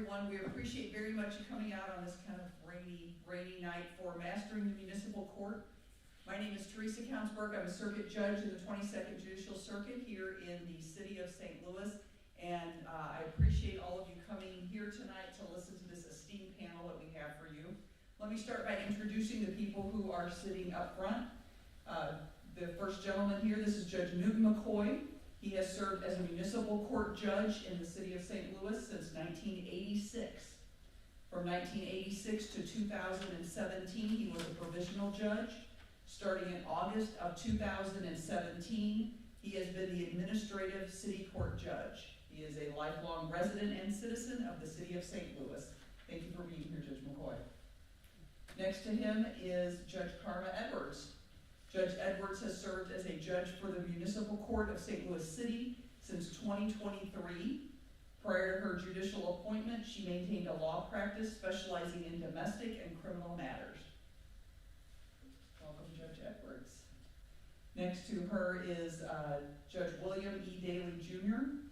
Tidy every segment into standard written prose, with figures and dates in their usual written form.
everyone. We appreciate very much you coming out on this kind of rainy night for Mastering the Municipal Court. My name is Teresa Counsberg. I'm a circuit judge in the 22nd Judicial Circuit here in the city of St. Louis. And I appreciate all of you coming here tonight to listen to this esteemed panel that we have for you. Let me start by introducing the people who are sitting up front. The first gentleman here, this is Judge Newton McCoy. He has served as a municipal court judge in the city of St. Louis since 1986. From 1986 to 2017, he was a provisional judge. Starting in August of 2017, he has been the administrative city court judge. He is a lifelong resident and citizen of the city of St. Louis. Thank you for being here, Judge McCoy. Next to him is Judge Karma Edwards. Judge Edwards has served as a judge for the Municipal Court of St. Louis City since 2023. Prior to her judicial appointment, she maintained a law practice specializing in domestic and criminal matters. Welcome, Judge Edwards. Next to her is Judge William E. Dailey, Jr.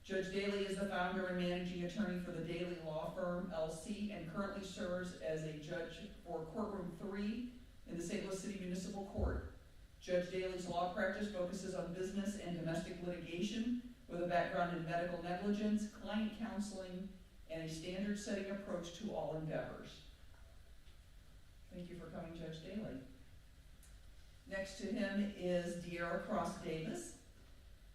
Judge Dailey is the founder and managing attorney for the Dailey Law Firm, LC, and currently serves as a judge for Courtroom 3 in the St. Louis City Municipal Court. Judge Dailey's law practice focuses on business and domestic litigation with a background in medical negligence, client counseling, and a standard-setting approach to all endeavors. Thank you for coming, Judge Dailey. Next to him is Diarra Cross-Davis.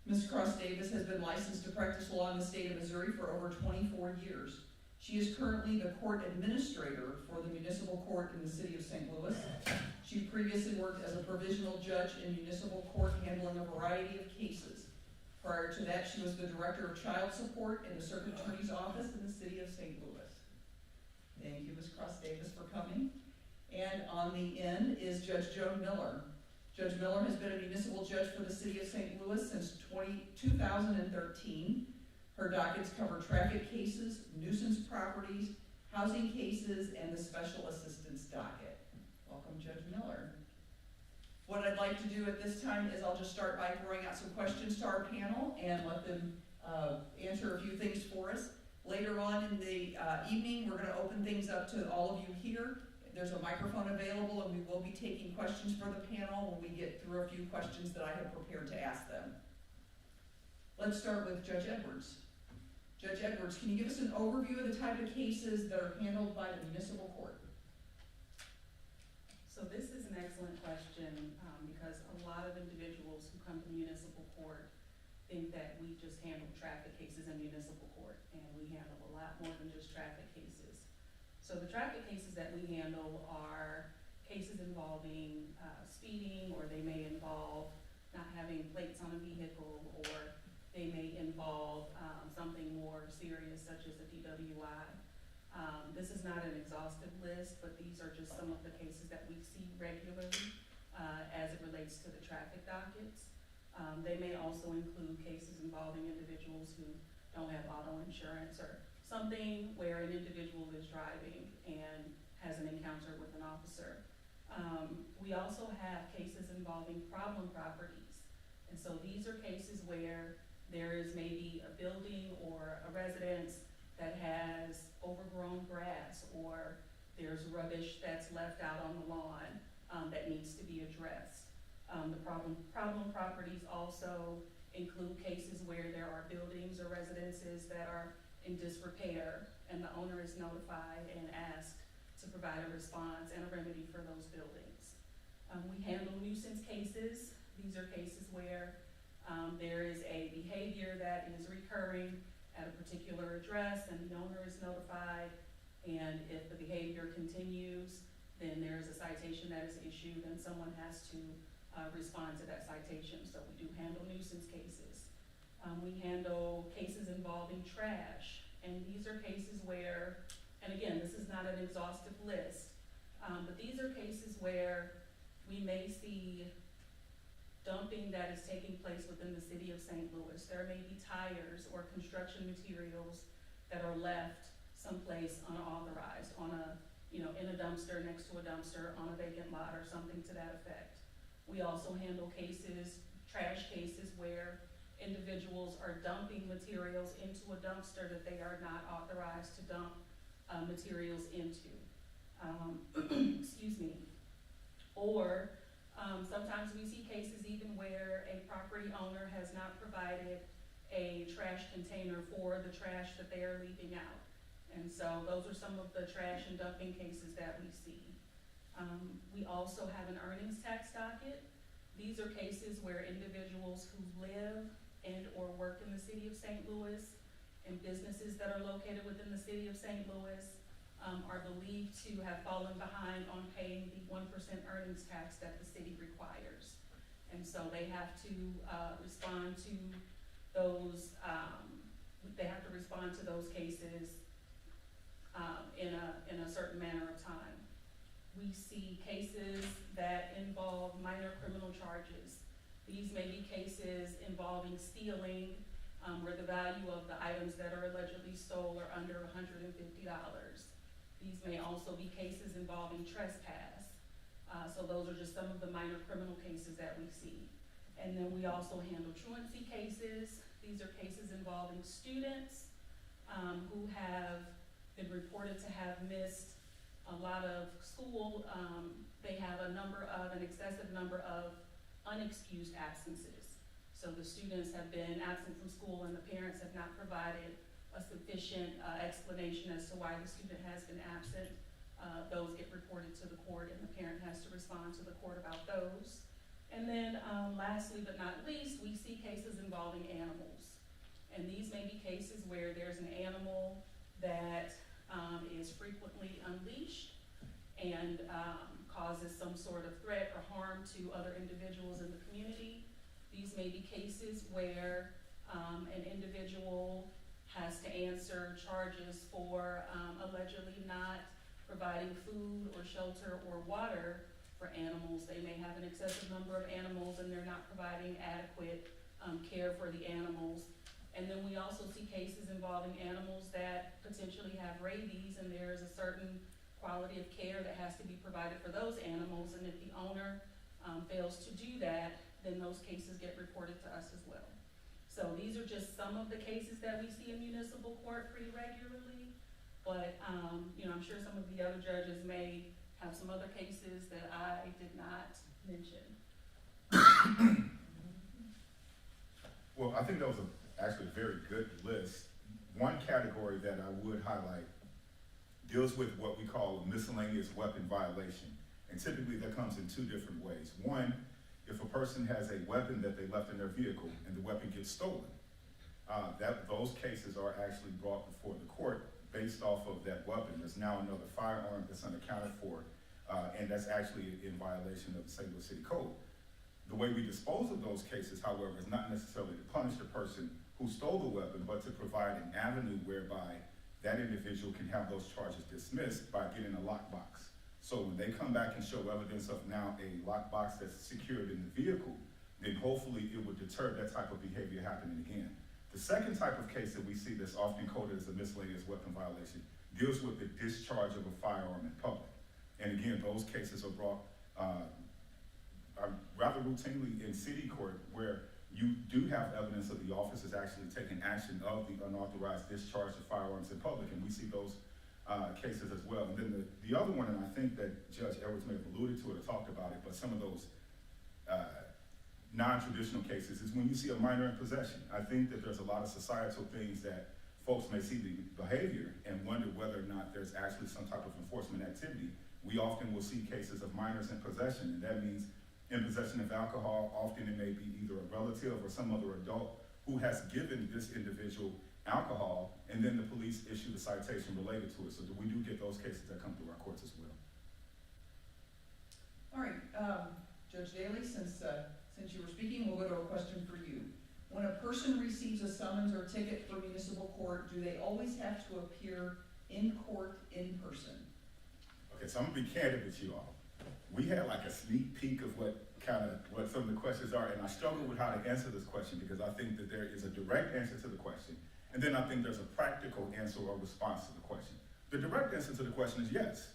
Ms. Cross-Davis has been licensed to practice law in the state of Missouri for over 24 years. She is currently the court administrator for the municipal court in the city of St. Louis. She previously worked as a provisional judge in municipal court handling a variety of cases. Prior to that, she was the director of child support in the circuit attorney's office in the city of St. Louis. Thank you, Ms. Cross-Davis, for coming. And on the end is Judge Joan Miller. Judge Miller has been a municipal judge for the city of St. Louis since 2013. Her dockets cover traffic cases, nuisance properties, housing cases, and the special assistance docket. Welcome, Judge Miller. What I'd like to do at this time is I'll just start by throwing out some questions to our panel and let them answer a few things for us. Later on in the evening, we're going to open things up to all of you here. There's a microphone available, and we will be taking questions for the panel when we get through a few questions that I have prepared to ask them. Let's start with Judge Edwards. Judge Edwards, can you give us an overview of the type of cases that are handled by the municipal court? So this is an excellent question because a lot of individuals who come to municipal court think that we just handle traffic cases in municipal court, and we handle a lot more than just traffic cases. So the traffic cases that we handle are cases involving speeding, or they may involve not having plates on a vehicle, or they may involve something more serious such as a DWI. This is not an exhaustive list, but these are just some of the cases that we see regularly as it relates to the traffic dockets. They may also include cases involving individuals who don't have auto insurance, or something where an individual is driving and has an encounter with an officer. We also have cases involving problem properties. And so these are cases where there is maybe a building or a residence that has overgrown grass, or there's rubbish that's left out on the lawn that needs to be addressed. The problem properties also include cases where there are buildings or residences that are in disrepair, and the owner is notified and asked to provide a response and a remedy for those buildings. We handle nuisance cases. These are cases where there is a behavior that is recurring at a particular address, and the owner is notified, and if the behavior continues, then there is a citation that is issued, and someone has to respond to that citation. So we do handle nuisance cases. We handle cases involving trash, and these are cases where, and again, this is not an exhaustive list, but these are cases where we may see dumping that is taking place within the city of St. Louis. There may be tires or construction materials that are left someplace unauthorized on a, in a dumpster, next to a dumpster, on a vacant lot, or something to that effect. We also handle cases, trash cases, where individuals are dumping materials into a dumpster that they are not authorized to dump materials into. Excuse me. Or sometimes we see cases even where a property owner has not provided a trash container for the trash that they are leaving out. And so those are some of the trash and dumping cases that we see. We also have an earnings tax docket. These are cases where individuals who live and or work in the city of St. Louis and businesses that are located within the city of St. Louis are believed to have fallen behind on paying the 1% earnings tax that the city requires. And so they have to respond to those, cases in a certain manner of time. We see cases that involve minor criminal charges. These may be cases involving stealing, where the value of the items that are allegedly stole are under $150. These may also be cases involving trespass. So those are just some of the minor criminal cases that we see. And then we also handle truancy cases. These are cases involving students who have been reported to have missed a lot of school. They have an excessive number of unexcused absences. So the students have been absent from school and the parents have not provided a sufficient explanation as to why the student has been absent. Those get reported to the court and the parent has to respond to the court about those. And then lastly but not least, we see cases involving animals. And these may be cases where there's an animal that is frequently unleashed and causes some sort of threat or harm to other individuals in the community. These may be cases where an individual has to answer charges for allegedly not providing food or shelter or water for animals. They may have an excessive number of animals and they're not providing adequate care for the animals. And then we also see cases involving animals that potentially have rabies, and there's a certain quality of care that has to be provided for those animals, and if the owner fails to do that, then those cases get reported to us as well. So these are just some of the cases that we see in municipal court pretty regularly, but I'm sure some of the other judges may have some other cases that I did not mention. Well, I think that was actually a very good list. One category that I would highlight deals with what we call miscellaneous weapon violation. And typically that comes in two different ways. One, if a person has a weapon that they left in their vehicle and the weapon gets stolen, those cases are actually brought before the court based off of that weapon. There's now another firearm that's unaccounted for, and that's actually in violation of the St. Louis City Code. The way we dispose of those cases, however, is not necessarily to punish the person who stole the weapon, but to provide an avenue whereby that individual can have those charges dismissed by getting a lockbox. So when they come back and show evidence of now a lockbox that's secured in the vehicle, then hopefully it would deter that type of behavior happening again. The second type of case that we see that's often coded as a miscellaneous weapon violation deals with the discharge of a firearm in public. And again, those cases are brought rather routinely in city court, where you do have evidence of the officers actually taking action of the unauthorized discharge of firearms in public, and we see those cases as well. And then the other one, and I think that Judge Edwards may have alluded to it or talked about it, but some of those non-traditional cases is when you see a minor in possession. I think that there's a lot of societal things that folks may see the behavior and wonder whether or not there's actually some type of enforcement activity. We often will see cases of minors in possession, and that means in possession of alcohol. Often it may be either a relative or some other adult who has given this individual alcohol, and then the police issue the citation related to it. So we do get those cases that come through our courts as well. All right, Judge Dailey, since you were speaking, we'll go to a question for you. When a person receives a summons or ticket for municipal court, do they always have to appear in court in person? Okay, so I'm gonna be candid with you all. We had like a sneak peek of what some of the questions are, and I struggle with how to answer this question because I think that there is a direct answer to the question, and then I think there's a practical answer or response to the question. The direct answer to the question is yes.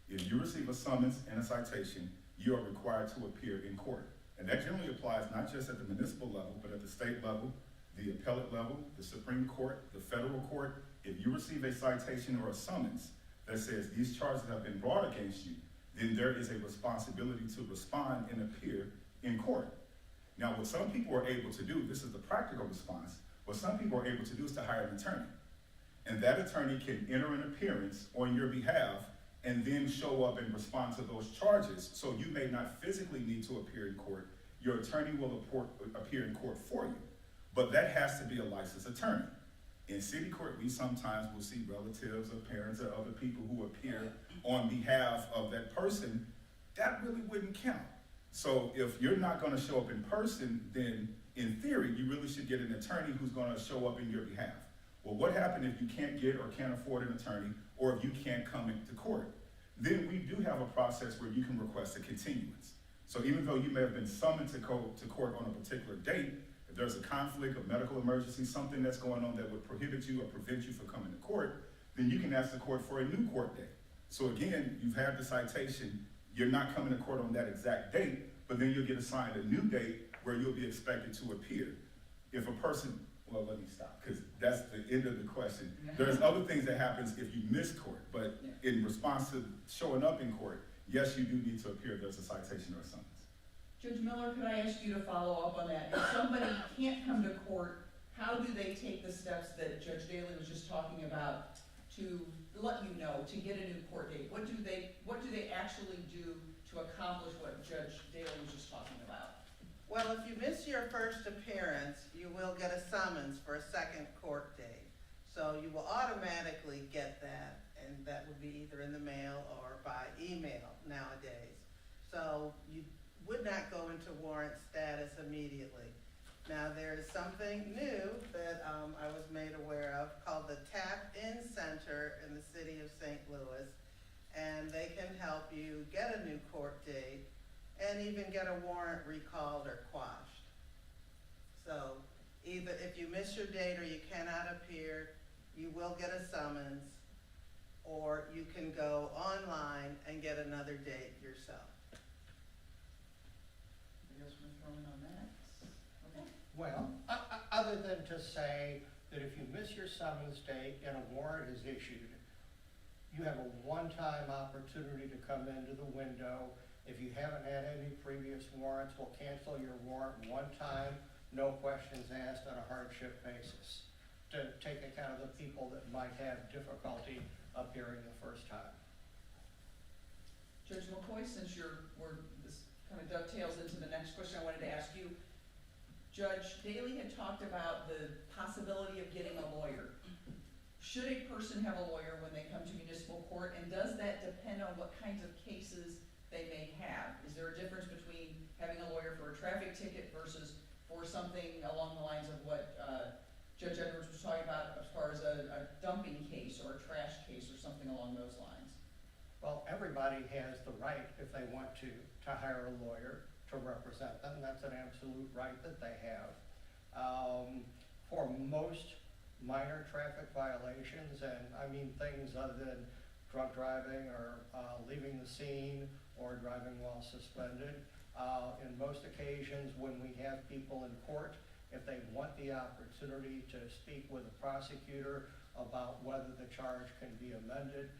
If you receive a summons and a citation, you are required to appear in court. And that generally applies not just at the municipal level, but at the state level, the appellate level, the Supreme Court, the federal court, if you receive a citation or a summons that says these charges have been brought against you, then there is a responsibility to respond and appear in court. Now, what some people are able to do, this is the practical response, what some people are able to do is to hire an attorney. And that attorney can enter an appearance on your behalf and then show up and respond to those charges. So you may not physically need to appear in court. Your attorney will appear in court for you. But that has to be a licensed attorney. In city court, we sometimes will see relatives or parents or other people who appear on behalf of that person. That really wouldn't count. So if you're not gonna show up in person, then in theory, you really should get an attorney who's gonna show up in your behalf. Well, what happens if you can't get or can't afford an attorney, or if you can't come into court? Then we do have a process where you can request a continuance. So even though you may have been summoned to court on a particular date, if there's a conflict, a medical emergency, something that's going on that would prohibit you or prevent you from coming to court, then you can ask the court for a new court date. So again, you've had the citation, you're not coming to court on that exact date, but then you'll get assigned a new date where you'll be expected to appear. If a person, well, let me stop, because that's the end of the question. There's other things that happens if you miss court, but in response to showing up in court, yes, you do need to appear if there's a citation or a summons. Judge Miller, could I ask you to follow up on that? If somebody can't come to court, how do they take the steps that Judge Dailey was just talking about to let you know, to get a new court date? What do they actually do to accomplish what Judge Dailey was just talking about? Well, if you miss your first appearance, you will get a summons for a second court date. So you will automatically get that, and that would be either in the mail or by email nowadays. So you would not go into warrant status immediately. Now, there is something new that I was made aware of called the Tap In Center in the city of St. Louis, and they can help you get a new court date and even get a warrant recalled or quashed. So either if you miss your date or you cannot appear, you will get a summons, or you can go online and get another date yourself. Anybody else want to throw in on that? Okay. Well, other than to say that if you miss your summons date and a warrant is issued, you have a one-time opportunity to come into the window. If you haven't had any previous warrants, we'll cancel your warrant one time, no questions asked, on a hardship basis, to take account of the people that might have difficulty appearing the first time. Judge McCoy, since this kind of dovetails into the next question I wanted to ask you. Judge Dailey had talked about the possibility of getting a lawyer. Should a person have a lawyer when they come to municipal court, and does that depend on what kinds of cases they may have? Is there a difference between having a lawyer for a traffic ticket versus for something along the lines of what Judge Edwards was talking about as far as a dumping case or a trash case or something along those lines? Well, everybody has the right, if they want to hire a lawyer to represent them. That's an absolute right that they have. For most minor traffic violations, and I mean things other than drunk driving or leaving the scene or driving while suspended, in most occasions when we have people in court, if they want the opportunity to speak with a prosecutor about whether the charge can be amended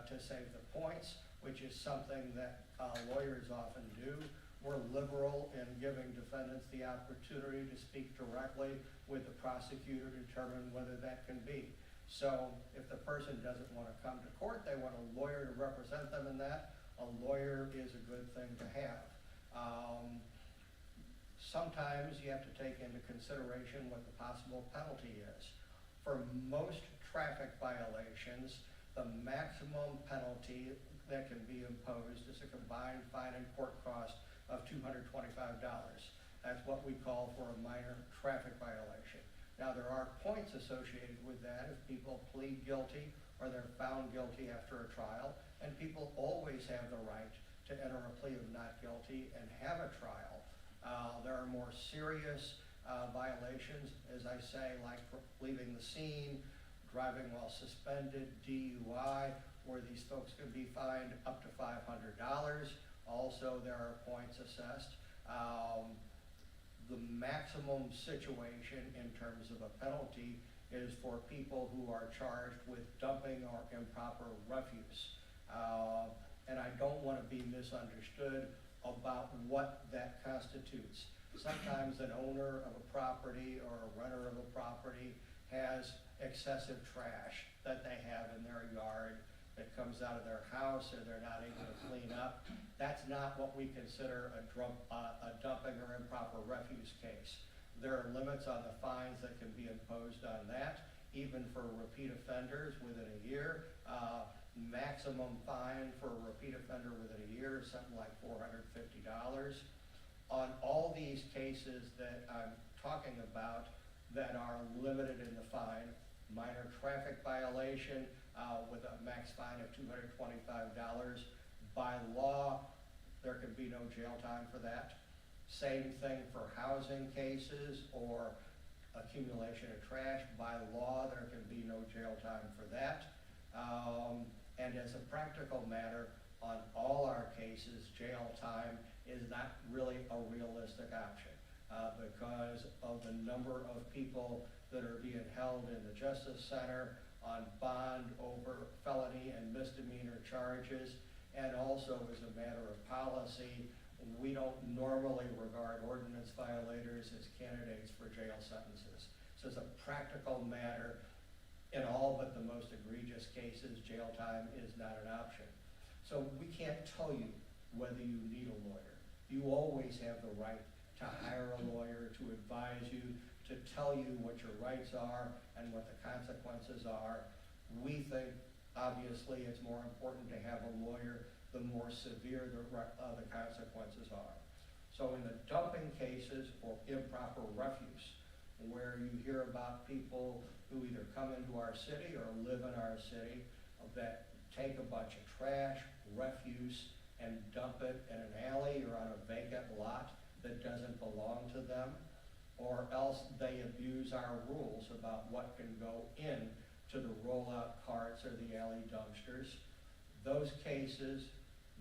to save the points, which is something that lawyers often do, we're liberal in giving defendants the opportunity to speak directly with the prosecutor to determine whether that can be. So if the person doesn't want to come to court, they want a lawyer to represent them in that, a lawyer is a good thing to have. Sometimes you have to take into consideration what the possible penalty is. For most traffic violations, the maximum penalty that can be imposed is a combined fine and court cost of $225. That's what we call for a minor traffic violation. Now, there are points associated with that if people plead guilty or they're found guilty after a trial, and people always have the right to enter a plea of not guilty and have a trial. There are more serious violations, as I say, like leaving the scene, driving while suspended, DUI, where these folks could be fined up to $500. Also, there are points assessed. The maximum situation in terms of a penalty is for people who are charged with dumping or improper refuse. And I don't want to be misunderstood about what that constitutes. Sometimes an owner of a property or a renter of a property has excessive trash that they have in their yard that comes out of their house or they're not able to clean up. That's not what we consider a dumping or improper refuse case. There are limits on the fines that can be imposed on that, even for repeat offenders within a year. Maximum fine for a repeat offender within a year is something like $450. On all these cases that I'm talking about that are limited in the fine, minor traffic violation with a max fine of $225. By law, there can be no jail time for that. Same thing for housing cases or accumulation of trash. By law, there can be no jail time for that. And as a practical matter, on all our cases, jail time is not really a realistic option because of the number of people that are being held in the Justice Center on bond over felony and misdemeanor charges. And also as a matter of policy, we don't normally regard ordinance violators as candidates for jail sentences. So as a practical matter, in all but the most egregious cases, jail time is not an option. So we can't tell you whether you need a lawyer. You always have the right to hire a lawyer, to advise you, to tell you what your rights are and what the consequences are. We think, obviously, it's more important to have a lawyer the more severe the consequences are. So in the dumping cases or improper refuse, where you hear about people who either come into our city or live in our city that take a bunch of trash, refuse, and dump it in an alley or on a vacant lot that doesn't belong to them, or else they abuse our rules about what can go in to the rollout carts or the alley dumpsters. Those cases,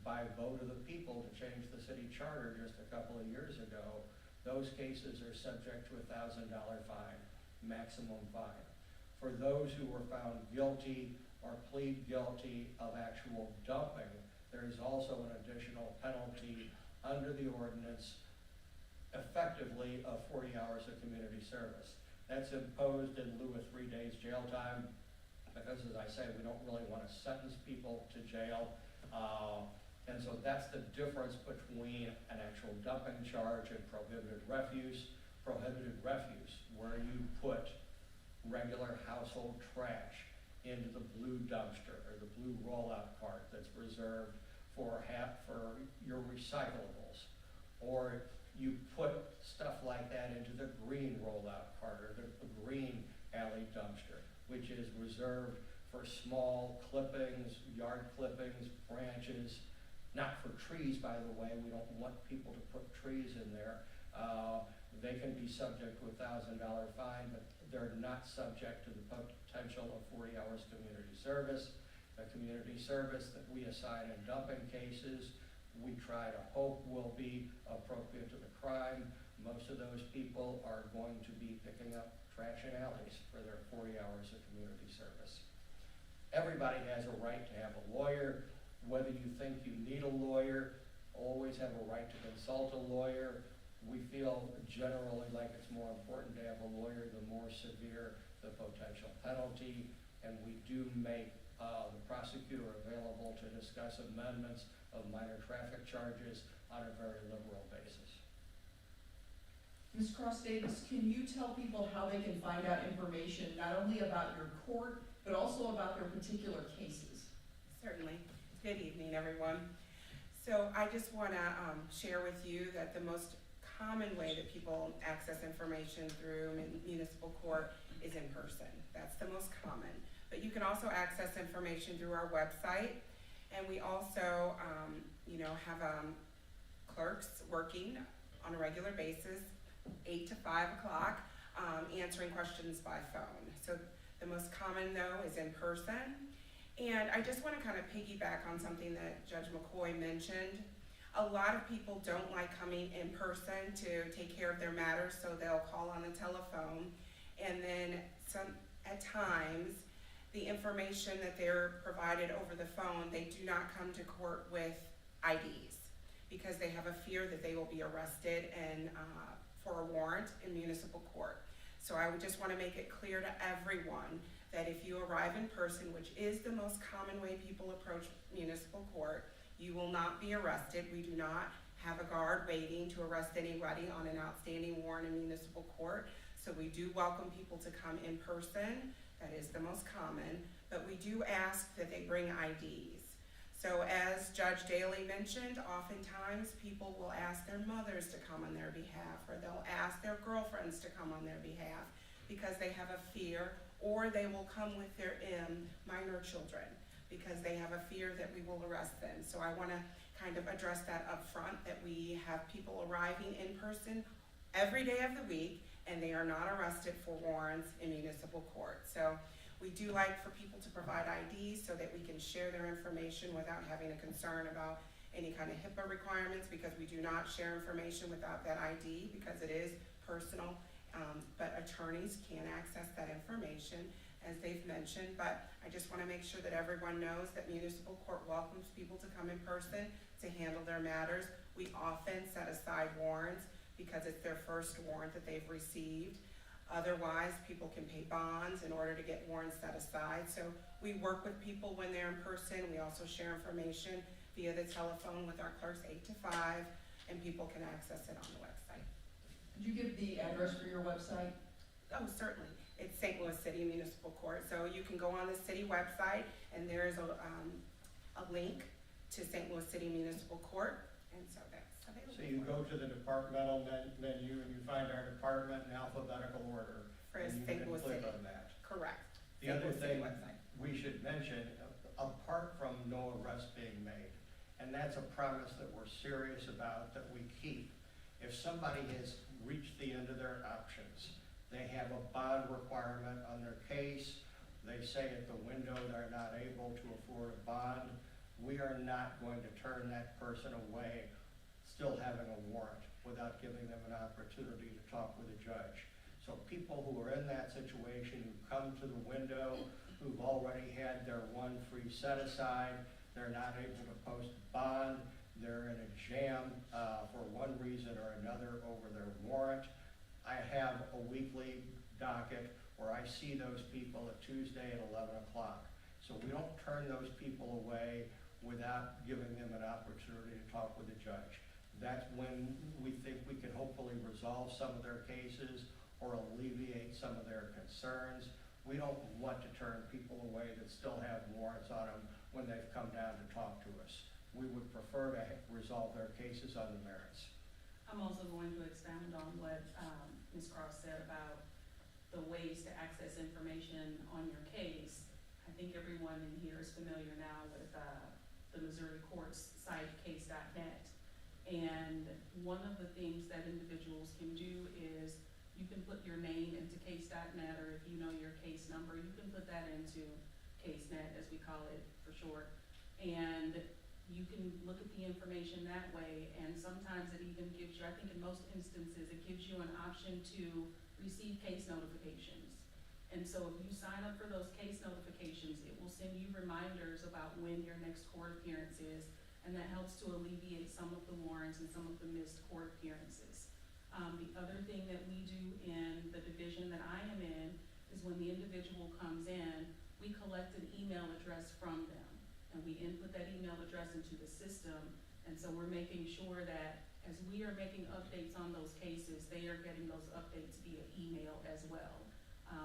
by vote of the people to change the city charter just a couple of years ago, those cases are subject to a $1,000 fine, maximum fine. For those who were found guilty or plead guilty of actual dumping, there is also an additional penalty under the ordinance, effectively of 40 hours of community service. That's imposed in lieu of 3 days jail time, because as I say, we don't really want to sentence people to jail. And so that's the difference between an actual dumping charge and prohibited refuse. Prohibited refuse, where you put regular household trash into the blue dumpster or the blue rollout cart that's reserved for your recyclables, or you put stuff like that into the green rollout cart or the green alley dumpster, which is reserved for small clippings, yard clippings, branches, not for trees, by the way. We don't want people to put trees in there. They can be subject to a $1,000 fine, but they're not subject to the potential of 40 hours community service. The community service that we assign in dumping cases, we try to hope will be appropriate to the crime. Most of those people are going to be picking up trash in alleys for their 40 hours of community service. Everybody has a right to have a lawyer. Whether you think you need a lawyer, always have a right to consult a lawyer. We feel generally like it's more important to have a lawyer the more severe the potential penalty, and we do make the prosecutor available to discuss amendments of minor traffic charges on a very liberal basis. Ms. Cross Davis, can you tell people how they can find out information not only about your court, but also about their particular cases? Certainly. Good evening, everyone. So I just want to share with you that the most common way that people access information through municipal court is in person. That's the most common. But you can also access information through our website, and we also, have clerks working on a regular basis, 8 to 5 o'clock, answering questions by phone. So the most common, though, is in person. And I just want to kind of piggyback on something that Judge McCoy mentioned. A lot of people don't like coming in person to take care of their matters, so they'll call on the telephone. And then at times, the information that they're provided over the phone, they do not come to court with IDs because they have a fear that they will be arrested and for a warrant in municipal court. So I would just want to make it clear to everyone that if you arrive in person, which is the most common way people approach municipal court, you will not be arrested. We do not have a guard waiting to arrest anybody on an outstanding warrant in municipal court. So we do welcome people to come in person. That is the most common, but we do ask that they bring IDs. So as Judge Dailey mentioned, oftentimes people will ask their mothers to come on their behalf, or they'll ask their girlfriends to come on their behalf because they have a fear, or they will come with their minor children because they have a fear that we will arrest them. So I wanna kind of address that up front, that we have people arriving in person every day of the week, and they are not arrested for warrants in municipal court. So we do like for people to provide IDs so that we can share their information without having a concern about any kind of HIPAA requirements, because we do not share information without that ID because it is personal. But attorneys can access that information, as they've mentioned. But I just want to make sure that everyone knows that municipal court welcomes people to come in person to handle their matters. We often set aside warrants because it's their first warrant that they've received. Otherwise, people can pay bonds in order to get warrants set aside. So we work with people when they're in person. We also share information via the telephone with our clerks 8 to 5, and people can access it on the website. Could you give the address for your website? Oh, certainly. It's St. Louis City Municipal Court. So you can go on the city website, and there's a link to St. Louis City Municipal Court, and so that's available. So you go to the departmental menu and you find our department in alphabetical order. For and you St. can Louis click City. on that. Correct. The St. other Louis City thing website. we should mention, apart from no arrest being made, and that's a promise that we're serious about, that we keep. If somebody has reached the end of their options, they have a bond requirement on their case, they say at the window they're not able to afford a bond, we are not going to turn that person away, still having a warrant, without giving them an opportunity to talk with a judge. So people who are in that situation, who come to the window, who've already had their one free set aside, they're not able to post bond, they're in a jam for one reason or another over their warrant. I have a weekly docket where I see those people at Tuesday at 11 o'clock. So we don't turn those people away without giving them an opportunity to talk with a judge. That's when we think we can hopefully resolve some of their cases or alleviate some of their concerns. We don't want to turn people away that still have warrants on them when they've come down to talk to us. We would prefer to resolve their cases on the merits. I'm also going to expound on what Ms. Cross said about the ways to access information on your case. I think everyone in here is familiar now with the Missouri courts site, case.net. And one of the things that individuals can do is you can put your name into case.net, or if you know your case number, you can put that into CaseNet, as we call it for short. And you can look at the information that way, and sometimes it even gives you, I think in most instances, it gives you an option to receive case notifications. And so if you sign up for those case notifications, it will send you reminders about when your next court appearance is, and that helps to alleviate some of the warrants and some of the missed court appearances. The other thing that we do in the division that I am in is when the individual comes in, we collect an email address from them, and we input that email address into the system. And so we're making sure that as we are making updates on those cases, they are getting those updates via email as well.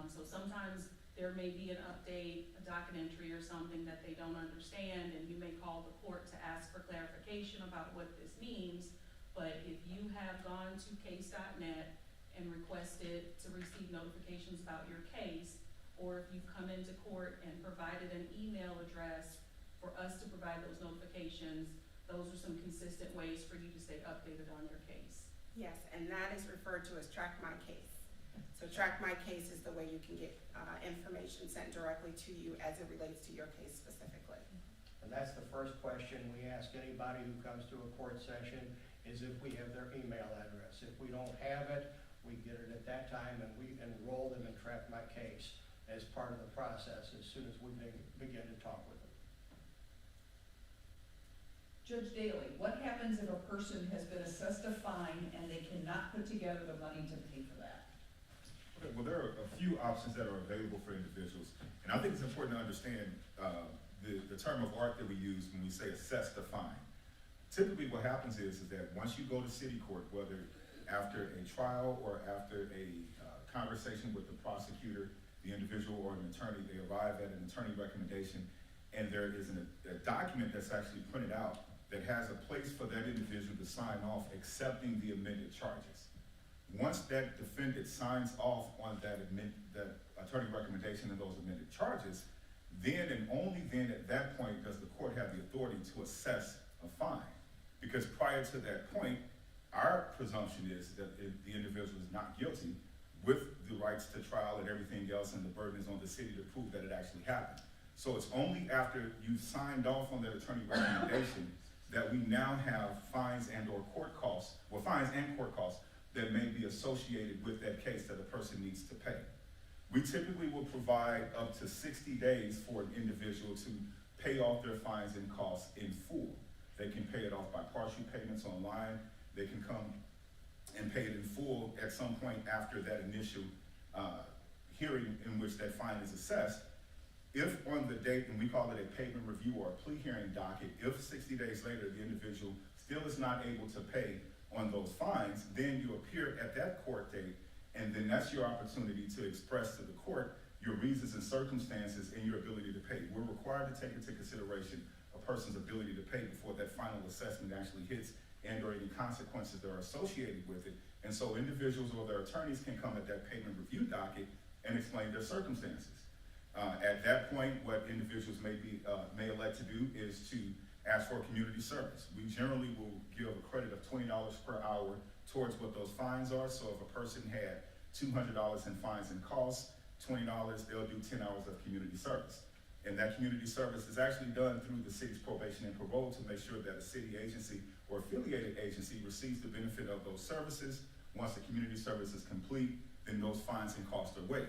So sometimes there may be an update, a docket entry or something that they don't understand, and you may call the court to ask for clarification about what this means. But if you have gone to case.net and requested to receive notifications about your case, or if you've come into court and provided an email address for us to provide those notifications, those are some consistent ways for you to stay updated on your case. Yes, and that is referred to as Track My Case. So Track My Case is the way you can get information sent directly to you as it relates to your case specifically. And that's the first question we ask anybody who comes to a court session, is if we have their email address. If we don't have it, we get it at that time, and we enroll them in Track My Case as part of the process as soon as we begin to talk with them. Judge Dailey, what happens if a person has been assessed a fine and they cannot put together the money to pay for that? Okay, well, there are a few options that are available for individuals, and I think it's important to understand the term of art that we use when we say assess the fine. Typically what happens is that once you go to city court, whether after a trial or after a conversation with the prosecutor, the individual or an attorney, they arrive at an attorney recommendation, and there is a document that's actually printed out that has a place for that individual to sign off accepting the amended charges. Once that defendant signs off on that attorney recommendation and those amended charges, then and only then at that point does the court have the authority to assess a fine. Because prior to that point, our presumption is that if the individual is not guilty, with the rights to trial and everything else, and the burden is on the city to prove that it actually happened. So it's only after you signed off on that attorney recommendation that we now have fines and or court costs, well, fines and court costs that may be associated with that case that a person needs to pay. We typically will provide up to 60 days for an individual to pay off their fines and costs in full. They can pay it off by partial payments online. They can come and pay it in full at some point after that initial hearing in which that fine is assessed. If on the date, and we call it a payment review or a plea hearing docket, if 60 days later the individual still is not able to pay on those fines, then you appear at that court date, and then that's your opportunity to express to the court your reasons and circumstances and your ability to pay. We're required to take into consideration a person's ability to pay before that final assessment actually hits, and or any consequences that are associated with it. And so individuals or their attorneys can come at that payment review docket and explain their circumstances. At that point, what individuals may elect to do is to ask for community service. We generally will give a credit of $20 per hour towards what those fines are. So if a person had $200 in fines and costs, $20, they'll do 10 hours of community service. And that community service is actually done through the city's probation and parole to make sure that a city agency or affiliated agency receives the benefit of those services. Once the community service is complete, then those fines and costs are waived.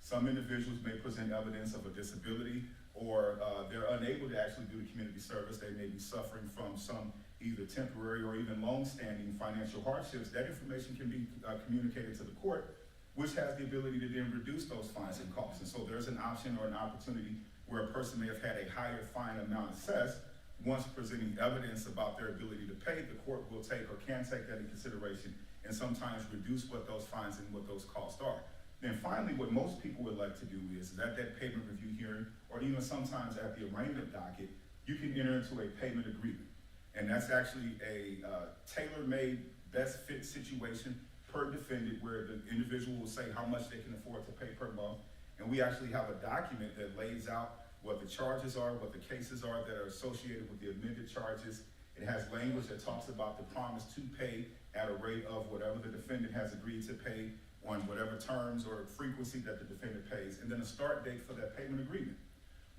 Some individuals may present evidence of a disability, or they're unable to actually do the community service. They may be suffering from some either temporary or even long-standing financial hardships. That information can be communicated to the court, which has the ability to then reduce those fines and costs. And so there's an option or an opportunity where a person may have had a higher fine amount assessed. Once presenting evidence about their ability to pay, the court will take or can take that into consideration and sometimes reduce what those fines and what those costs are. Then finally, what most people would like to do is at that payment review hearing, or even sometimes at the arraignment docket, you can enter into a payment agreement. And that's actually a tailor-made, best fit situation per defendant, where the individual will say how much they can afford to pay per month. And we actually have a document that lays out what the charges are, what the cases are that are associated with the amended charges. It has language that talks about the promise to pay at a rate of whatever the defendant has agreed to pay on whatever terms or frequency that the defendant pays, and then a start date for that payment agreement.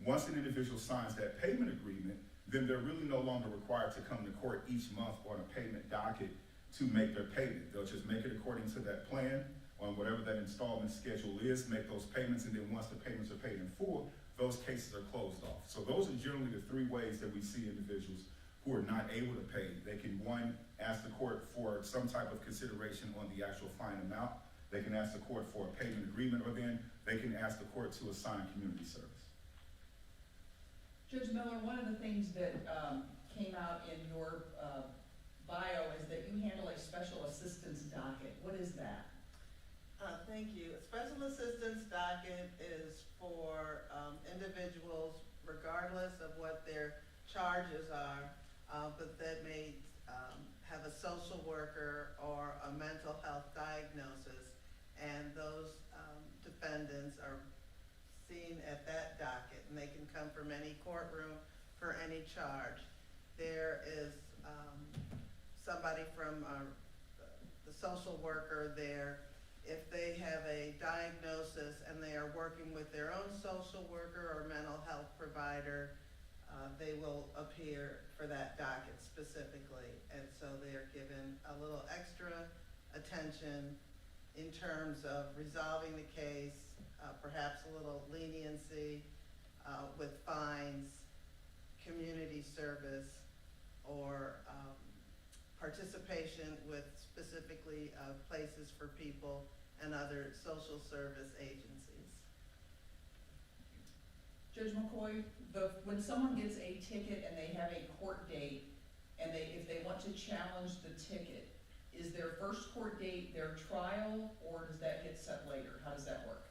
Once an individual signs that payment agreement, then they're really no longer required to come to court each month on a payment docket to make their payment. They'll just make it according to that plan on whatever that installment schedule is, make those payments, and then once the payments are paid in full, those cases are closed off. So those are generally the three ways that we see individuals who are not able to pay. They can, one, ask the court for some type of consideration on the actual fine amount. They can ask the court for a payment agreement, or then they can ask the court to assign community service. Judge Miller, one of the things that came out in your bio is that you handle a special assistance docket. What is that? Thank you. A special assistance docket is for individuals, regardless of what their charges are, but that may have a social worker or a mental health diagnosis, and those defendants are seen at that docket, and they can come from any courtroom for any charge. There is somebody from the social worker there. If they have a diagnosis and they are working with their own social worker or mental health provider, they will appear for that docket specifically. And so they are given a little extra attention in terms of resolving the case, perhaps a little leniency with fines, community service, or participation with specifically places for people and other social service agencies. Judge McCoy, when someone gets a ticket and they have a court date, and if they want to challenge the ticket, is their first court date their trial, or does that get set later? How does that work?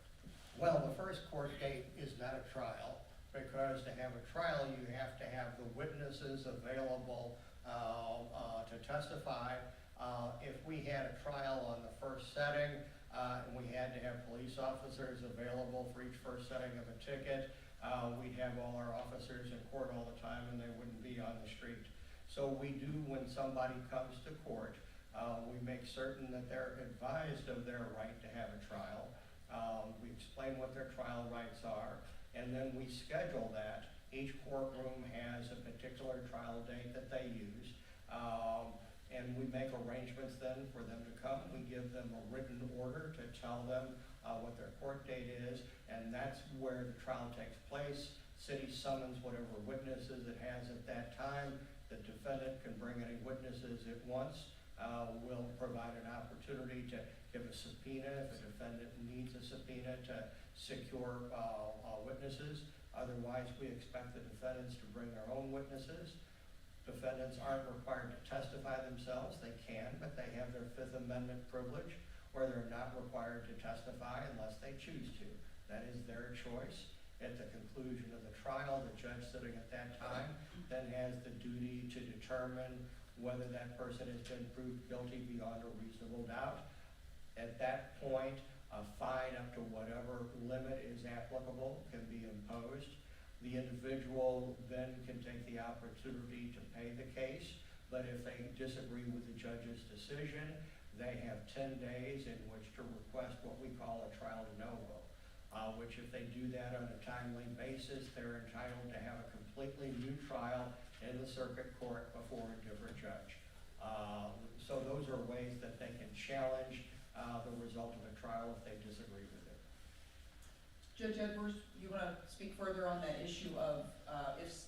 Well, the first court date is not a trial, because to have a trial, you have to have the witnesses available to testify. If we had a trial on the first setting, and we had to have police officers available for each first setting of a ticket, we'd have all our officers in court all the time and they wouldn't be on the street. So we do, when somebody comes to court, we make certain that they're advised of their right to have a trial. We explain what their trial rights are, and then we schedule that. Each courtroom has a particular trial date that they use, and we make arrangements then for them to come. We give them a written order to tell them what their court date is, and that's where the trial takes place. City summons whatever witnesses it has at that time. The defendant can bring any witnesses it wants. We'll provide an opportunity to give a subpoena if the defendant needs a subpoena to secure witnesses. Otherwise, we expect the defendants to bring their own witnesses. Defendants aren't required to testify themselves. They can, but they have their Fifth Amendment privilege, where they're not required to testify unless they choose to. That is their choice. At the conclusion of the trial, the judge sitting at that time then has the duty to determine whether that person has been proved guilty beyond a reasonable doubt. At that point, a fine up to whatever limit is applicable can be imposed. The individual then can take the opportunity to pay the case, but if they disagree with the judge's decision, they have 10 days in which to request what we call a trial de novo, which if they do that on a timely basis, they're entitled to have a completely new trial in the circuit court before a different judge. So those are ways that they can challenge the result of a trial if they disagree with it. Judge Edwards, you want to speak further on that issue of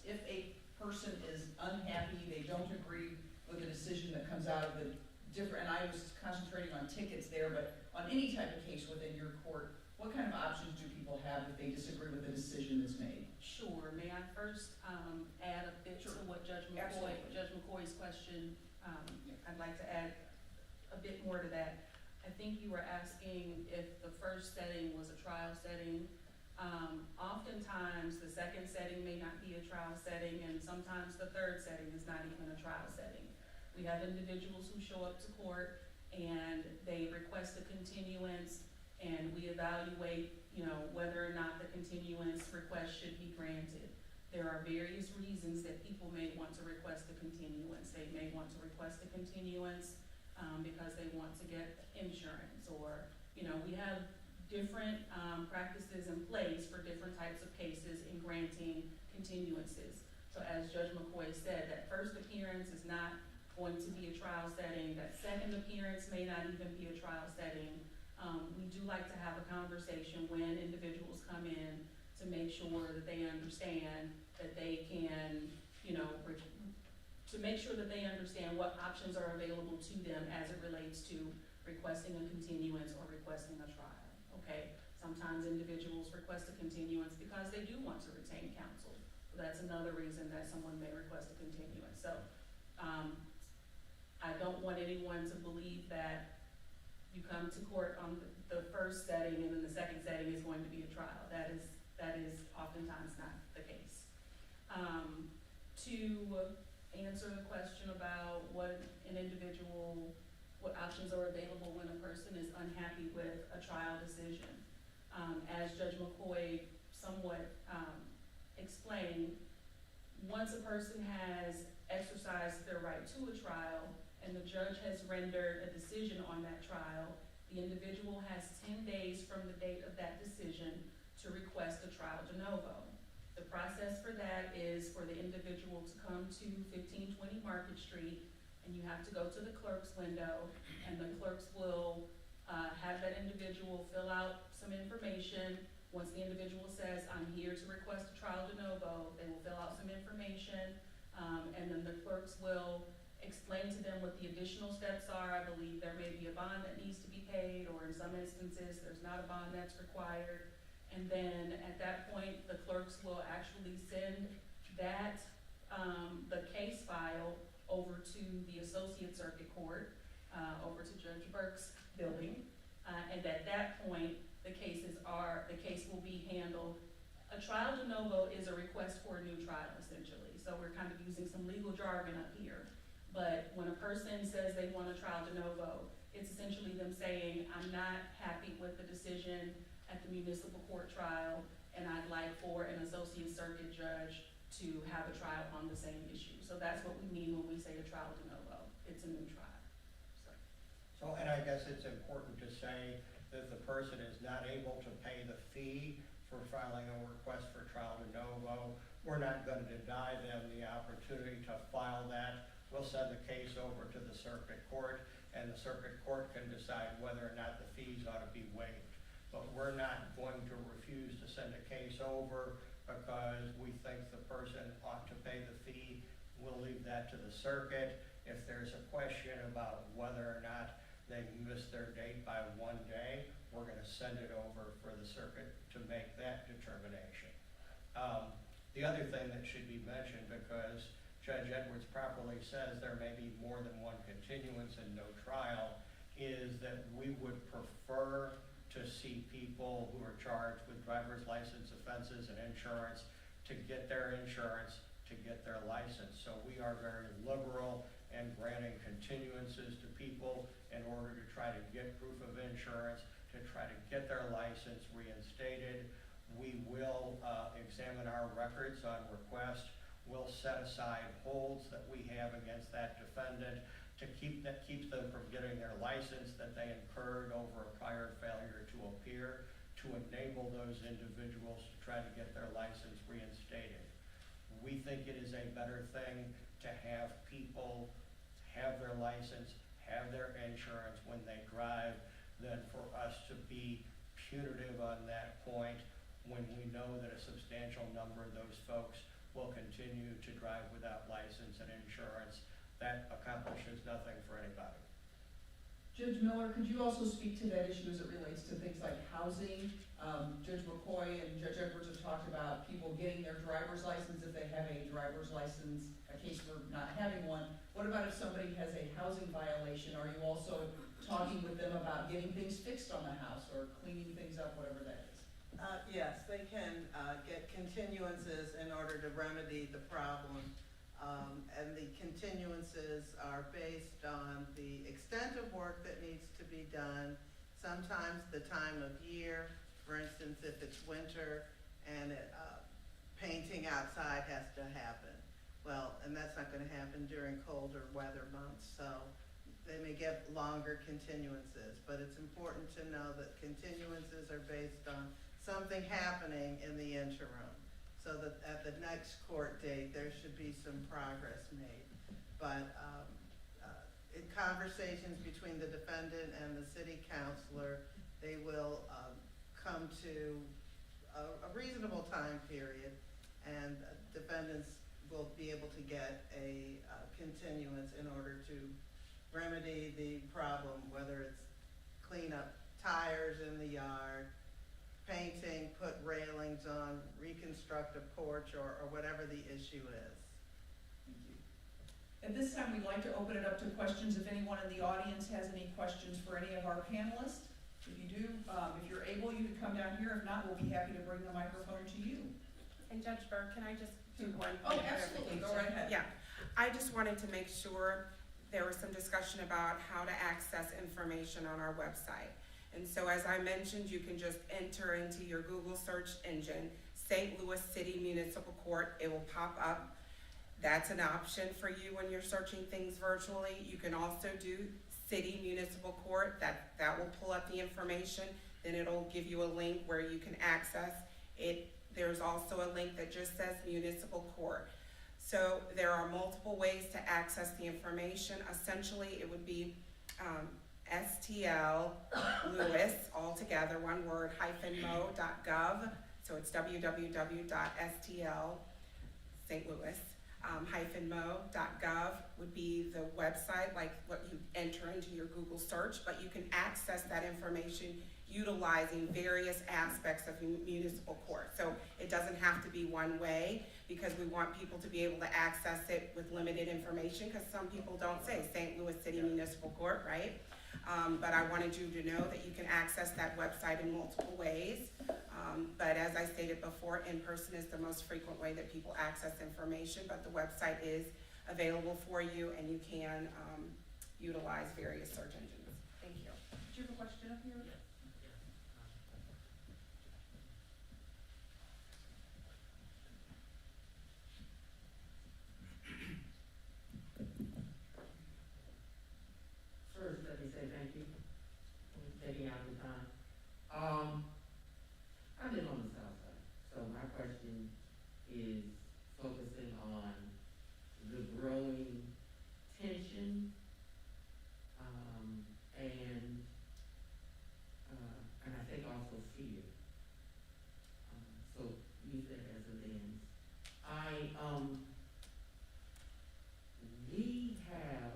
if a person is unhappy, they don't agree with the decision that comes out of the different, and I was concentrating on tickets there, but on any type of case within your court, what kind of options do people have if they disagree with the decision that's made? Sure. May I first add a bit to what Judge McCoy's question? I'd like to add a bit more to that. I think you were asking if the first setting was a trial setting. Oftentimes, the second setting may not be a trial setting, and sometimes the third setting is not even a trial setting. We have individuals who show up to court and they request a continuance, and we evaluate, whether or not the continuance request should be granted. There are various reasons that people may want to request a continuance. They may want to request a continuance because they want to get insurance, or, we have different practices in place for different types of cases in granting continuances. So as Judge McCoy said, that first appearance is not going to be a trial setting. That second appearance may not even be a trial setting. We do like to have a conversation when individuals come in to make sure that they understand that they can, to make sure that they understand what options are available to them as it relates to requesting a continuance or requesting a trial, okay? Sometimes individuals request a continuance because they do want to retain counsel. So that's another reason that someone may request a continuance. So I don't want anyone to believe that you come to court on the first setting and then the second setting is going to be a trial. That is oftentimes not the case. To answer the question about what options are available when a person is unhappy with a trial decision. As Judge McCoy somewhat explained, once a person has exercised their right to a trial and the judge has rendered a decision on that trial, the individual has 10 days from the date of that decision to request a trial de novo. The process for that is is for the individual to come to 1520 Market Street, and you have to go to the clerk's window, and the clerks will have that individual fill out some information. Once the individual says, I'm here to request a trial de novo, they will fill out some information, and then the clerks will explain to them what the additional steps are. I believe there may be a bond that needs to be paid, or in some instances, there's not a bond that's required. And then at that point, the clerks will actually send that, the case file over to the Associate Circuit Court, over to Judge Burke's building. And at that point, the case will be handled. A trial de novo is a request for a new trial, essentially. So we're kind of using some legal jargon up here. But when a person says they want a trial de novo, it's essentially them saying, I'm not happy with the decision at the municipal court trial, and I'd like for an associate circuit judge to have a trial on the same issue. So that's what we mean when we say a trial de novo. It's a new trial. So, and I guess it's important to say that the person is not able to pay the fee for filing a request for trial de novo. We're not going to deny them the opportunity to file that. We'll send the case over to the circuit court, and the circuit court can decide whether or not the fees ought to be waived. But we're not going to refuse to send a case over because we think the person ought to pay the fee. We'll leave that to the circuit. If there's a question about whether or not they missed their date by 1 day, we're going to send it over for the circuit to make that determination. The other thing that should be mentioned, because Judge Edwards properly says there may be more than one continuance and no trial, is that we would prefer to see people who are charged with driver's license offenses and insurance to get their insurance, to get their license. So we are very liberal in granting continuances to people in order to try to get proof of insurance, to try to get their license reinstated. We will examine our records on request. We'll set aside holds that we have against that defendant to keeps them from getting their license that they incurred over a prior failure to appear, to enable those individuals to try to get their license reinstated. We think it is a better thing to have people have their license, have their insurance when they drive, than for us to be punitive on that point when we know that a substantial number of those folks will continue to drive without license and insurance. That accomplishes nothing for anybody. Judge Miller, could you also speak to that issue as it relates to things like housing? Judge McCoy and Judge Edwards have talked about people getting their driver's license if they have a driver's license, a case for not having one. What about if somebody has a housing violation? Are you also talking with them about getting things fixed on the house or cleaning things up, whatever that is? Yes, they can get continuances in order to remedy the problem. And the continuances are based on the extent of work that needs to be done, sometimes the time of year. For instance, if it's winter and painting outside has to happen. Well, and that's not going to happen during colder weather months, so they may get longer continuances. But it's important to know that continuances are based on something happening in the interim, so that at the next court date, there should be some progress made. But in conversations between the defendant and the city councilor, they will come to a reasonable time period, and defendants will be able to get a continuance in order to remedy the problem, whether it's clean up tires in the yard, painting, put railings on, reconstruct a porch, or whatever the issue is. Thank you. At this time, we'd like to open it up to questions. If anyone in the audience has any questions for any of our panelists, if you do, if you're able, you can come down here. If not, we'll be happy to bring the microphone to you. And Judge Burke, can I just do one? Oh, absolutely, go right ahead. Yeah, I just wanted to make sure there was some discussion about how to access information on our website. And so as I mentioned, you can just enter into your Google search engine, St. Louis City Municipal Court. It will pop up. That's an option for you when you're searching things virtually. You can also do City Municipal Court. That will pull up the information. Then it'll give you a link where you can access it. there's also a link that just says municipal court. So there are multiple ways to access the information. Essentially, it would be STL Lewis, all together, one word, -mo.gov. So it's www.stl St. Louis -mo.gov would be the website, like what you enter into your Google search, but you can access that information utilizing various aspects of municipal court. So it doesn't have to be one way, because we want people to be able to access it with limited information, because some people don't say St. Louis City Municipal Court, right? But I wanted you to know that you can access that website in multiple ways. But as I stated before, in-person is the most frequent way that people access information, but the website is available for you, and you can utilize various search engines. Thank you. Did you have a question up here? First, let me say thank you for taking out the time. I live on the south side, so my question is focusing on the growing tension, and I think also fear. So use that as a lens. We have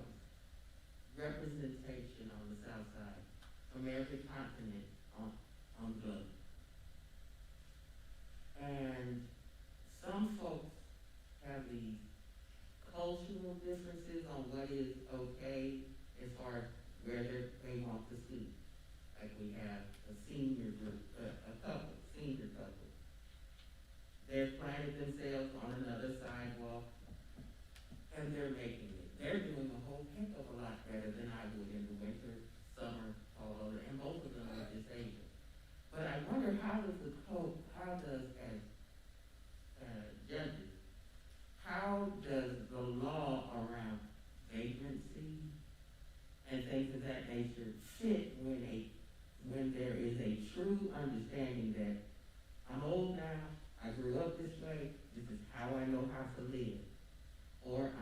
representation on the south side from every continent on the globe. And some folks have these cultural differences on what is okay as far as where they want to sleep. Like we have a senior group, senior couple. They've planted themselves on another sidewalk, and they're making it. They're doing a whole heck of a lot better than I would in the winter, summer, fall, and both of them are disabled. But I wonder, how does as judges, how does the law around vagrancy and things of that nature fit when there is a true understanding that I'm old now, I grew up this way, this is how I know how to live, or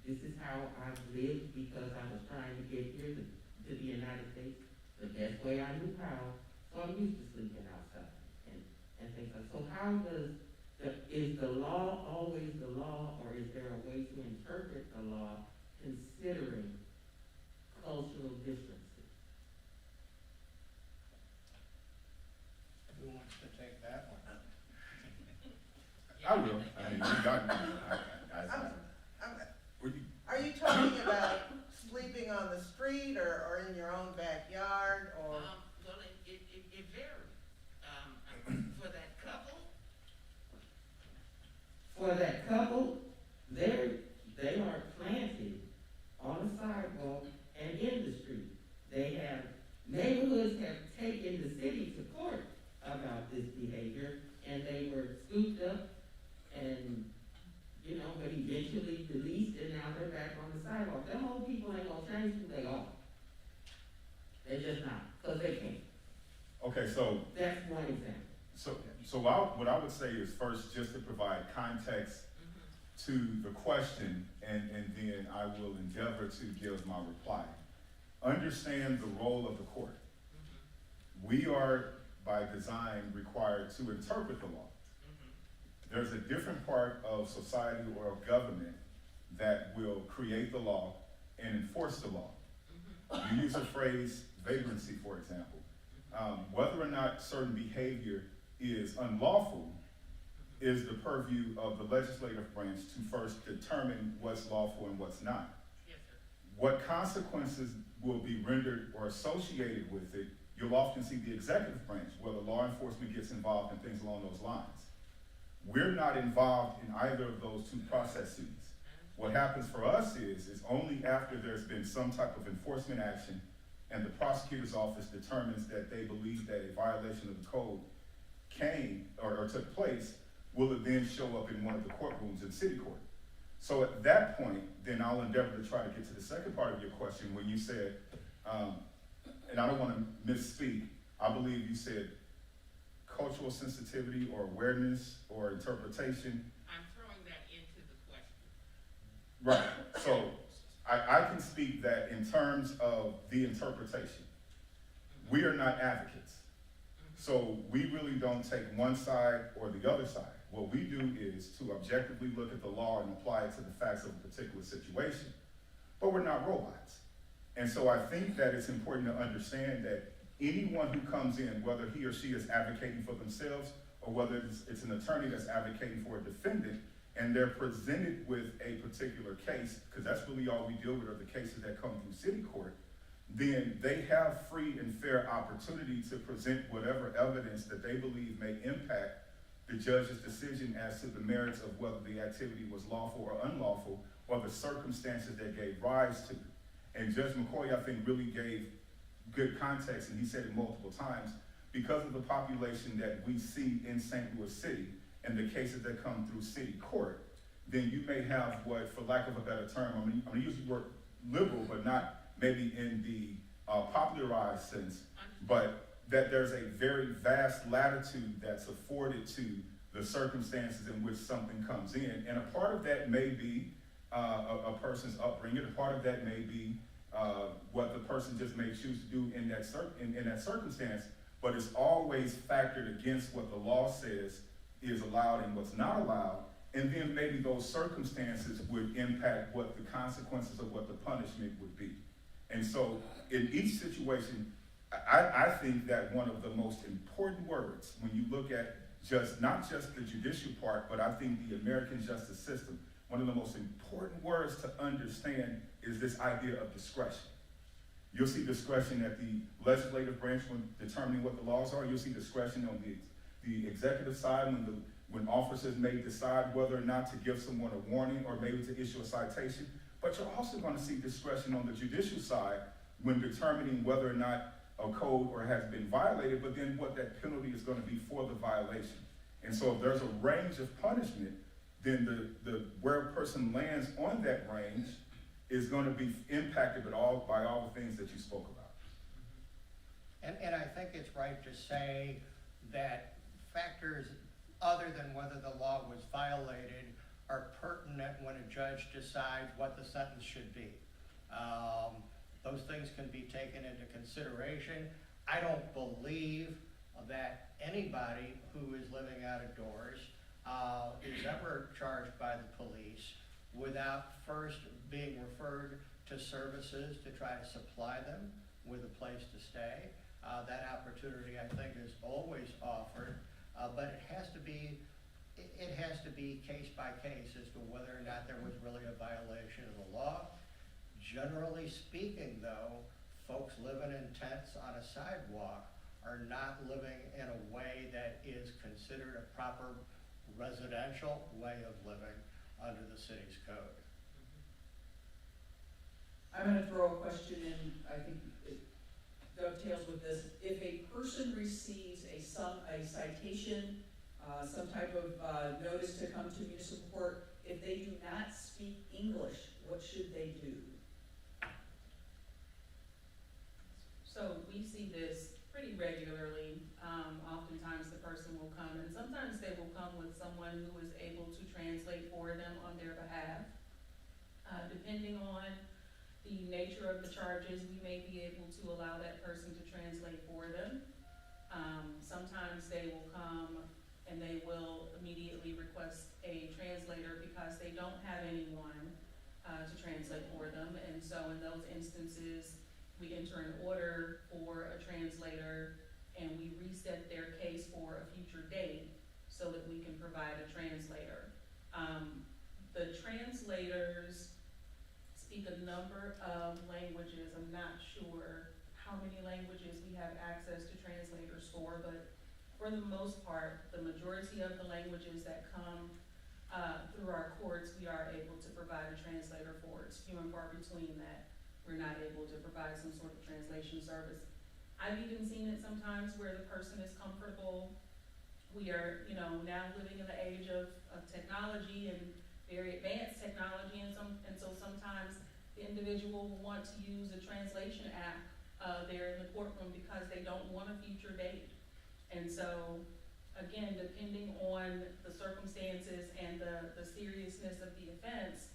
this is how I've lived because I was trying to get here to the United States the best way I knew how, so I'm used to sleeping outside and things like that. So is the law always the law, or is there a way to interpret the law considering cultural differences? Who wants to take that one? I will. I mean, you got me. Are you talking about sleeping on the street or in your own backyard or? Well, it varies. For that couple, they are planted on a sidewalk and in the street. Neighborhoods have taken the city to court about this behavior, and they were scooped up and, but eventually released, and now they're back on the sidewalk. Them old people ain't gonna change who they are. They're just not, because they can't. Okay, so That's one example. what I would say is, first, just to provide context to the question, and then I will endeavor to give my reply. Understand the role of the court. We are, by design, required to interpret the law. There's a different part of society or of government that will create the law and enforce the law. You use the phrase vagrancy, for example. Whether or not certain behavior is unlawful is the purview of the legislative branch to first determine what's lawful and what's not. Yes, sir. What consequences will be rendered or associated with it, you'll often see the executive branch, where the law enforcement gets involved in things along those lines. We're not involved in either of those two processes. What happens for us is only after there's been some type of enforcement action and the prosecutor's office determines that they believe that a violation of the code came or took place, will it then show up in one of the courtrooms in city court. So at that point, then I'll endeavor to try to get to the second part of your question when you said, and I don't want to misspeak, I believe you said cultural sensitivity or awareness or interpretation. I'm throwing that into the question. Right, so I can speak that in terms of the interpretation. We are not advocates. So we really don't take one side or the other side. What we do is to objectively look at the law and apply it to the facts of a particular situation. But we're not robots. And so I think that it's important to understand that anyone who comes in, whether he or she is advocating for themselves or whether it's an attorney that's advocating for a defendant, and they're presented with a particular case, because that's really all we deal with are the cases that come through city court, then they have free and fair opportunity to present whatever evidence that they believe may impact the judge's decision as to the merits of whether the activity was lawful or unlawful, or the circumstances that gave rise to it. And Judge McCoy, I think, really gave good context, and he said it multiple times, because of the population that we see in St. Louis City and the cases that come through city court, then you may have what, for lack of a better term, I'm gonna use the word liberal, but not maybe in the popularized sense, but that there's a very vast latitude that's afforded to the circumstances in which something comes in. And a part of that may be a person's upbringing, a part of that may be what the person just may choose to do in that circumstance, but it's always factored against what the law says is allowed and what's not allowed, and then maybe those circumstances would impact what the consequences of what the punishment would be. And so in each situation, I think that one of the most important words when you look at not just the judicial part, but I think the American justice system, one of the most important words to understand is this idea of discretion. You'll see discretion at the legislative branch when determining what the laws are. You'll see discretion on the executive side when officers may decide whether or not to give someone a warning or maybe to issue a citation. But you're also going to see discretion on the judicial side when determining whether or not a code or has been violated, but then what that penalty is going to be for the violation. And so if there's a range of punishment, then where a person lands on that range is going to be impacted by all the things that you spoke about. And I think it's right to say that factors other than whether the law was violated are pertinent when a judge decides what the sentence should be. Those things can be taken into consideration. I don't believe that anybody who is living out of doors is ever charged by the police without first being referred to services to try to supply them with a place to stay. That opportunity, I think, is always offered, but it has to be case by case as to whether or not there was really a violation of the law. Generally speaking, though, folks living in tents on a sidewalk are not living in a way that is considered a proper residential way of living under the city's code. I'm gonna throw a question in, I think it dovetails with this. If a person receives a citation, some type of notice to come to municipal court, if they do not speak English, what should they do? So we see this pretty regularly. Oftentimes the person will come, and sometimes they will come with someone who is able to translate for them on their behalf. Depending on the nature of the charges, we may be able to allow that person to translate for them. Sometimes they will come and they will immediately request a translator because they don't have anyone to translate for them. And so in those instances, we enter an order for a translator and we reset their case for a future date so that we can provide a translator. The translators speak a number of languages. I'm not sure how many languages we have access to translators for, but for the most part, the majority of the languages that come through our courts, we are able to provide a translator for. It's few and far between that we're not able to provide some sort of translation service. I've even seen it sometimes where the person is comfortable. We are, now living in the age of technology and very advanced technology, and so sometimes the individual will want to use a translation app there in the courtroom because they don't want a future date. And so Again, depending on the circumstances and the seriousness of the offense,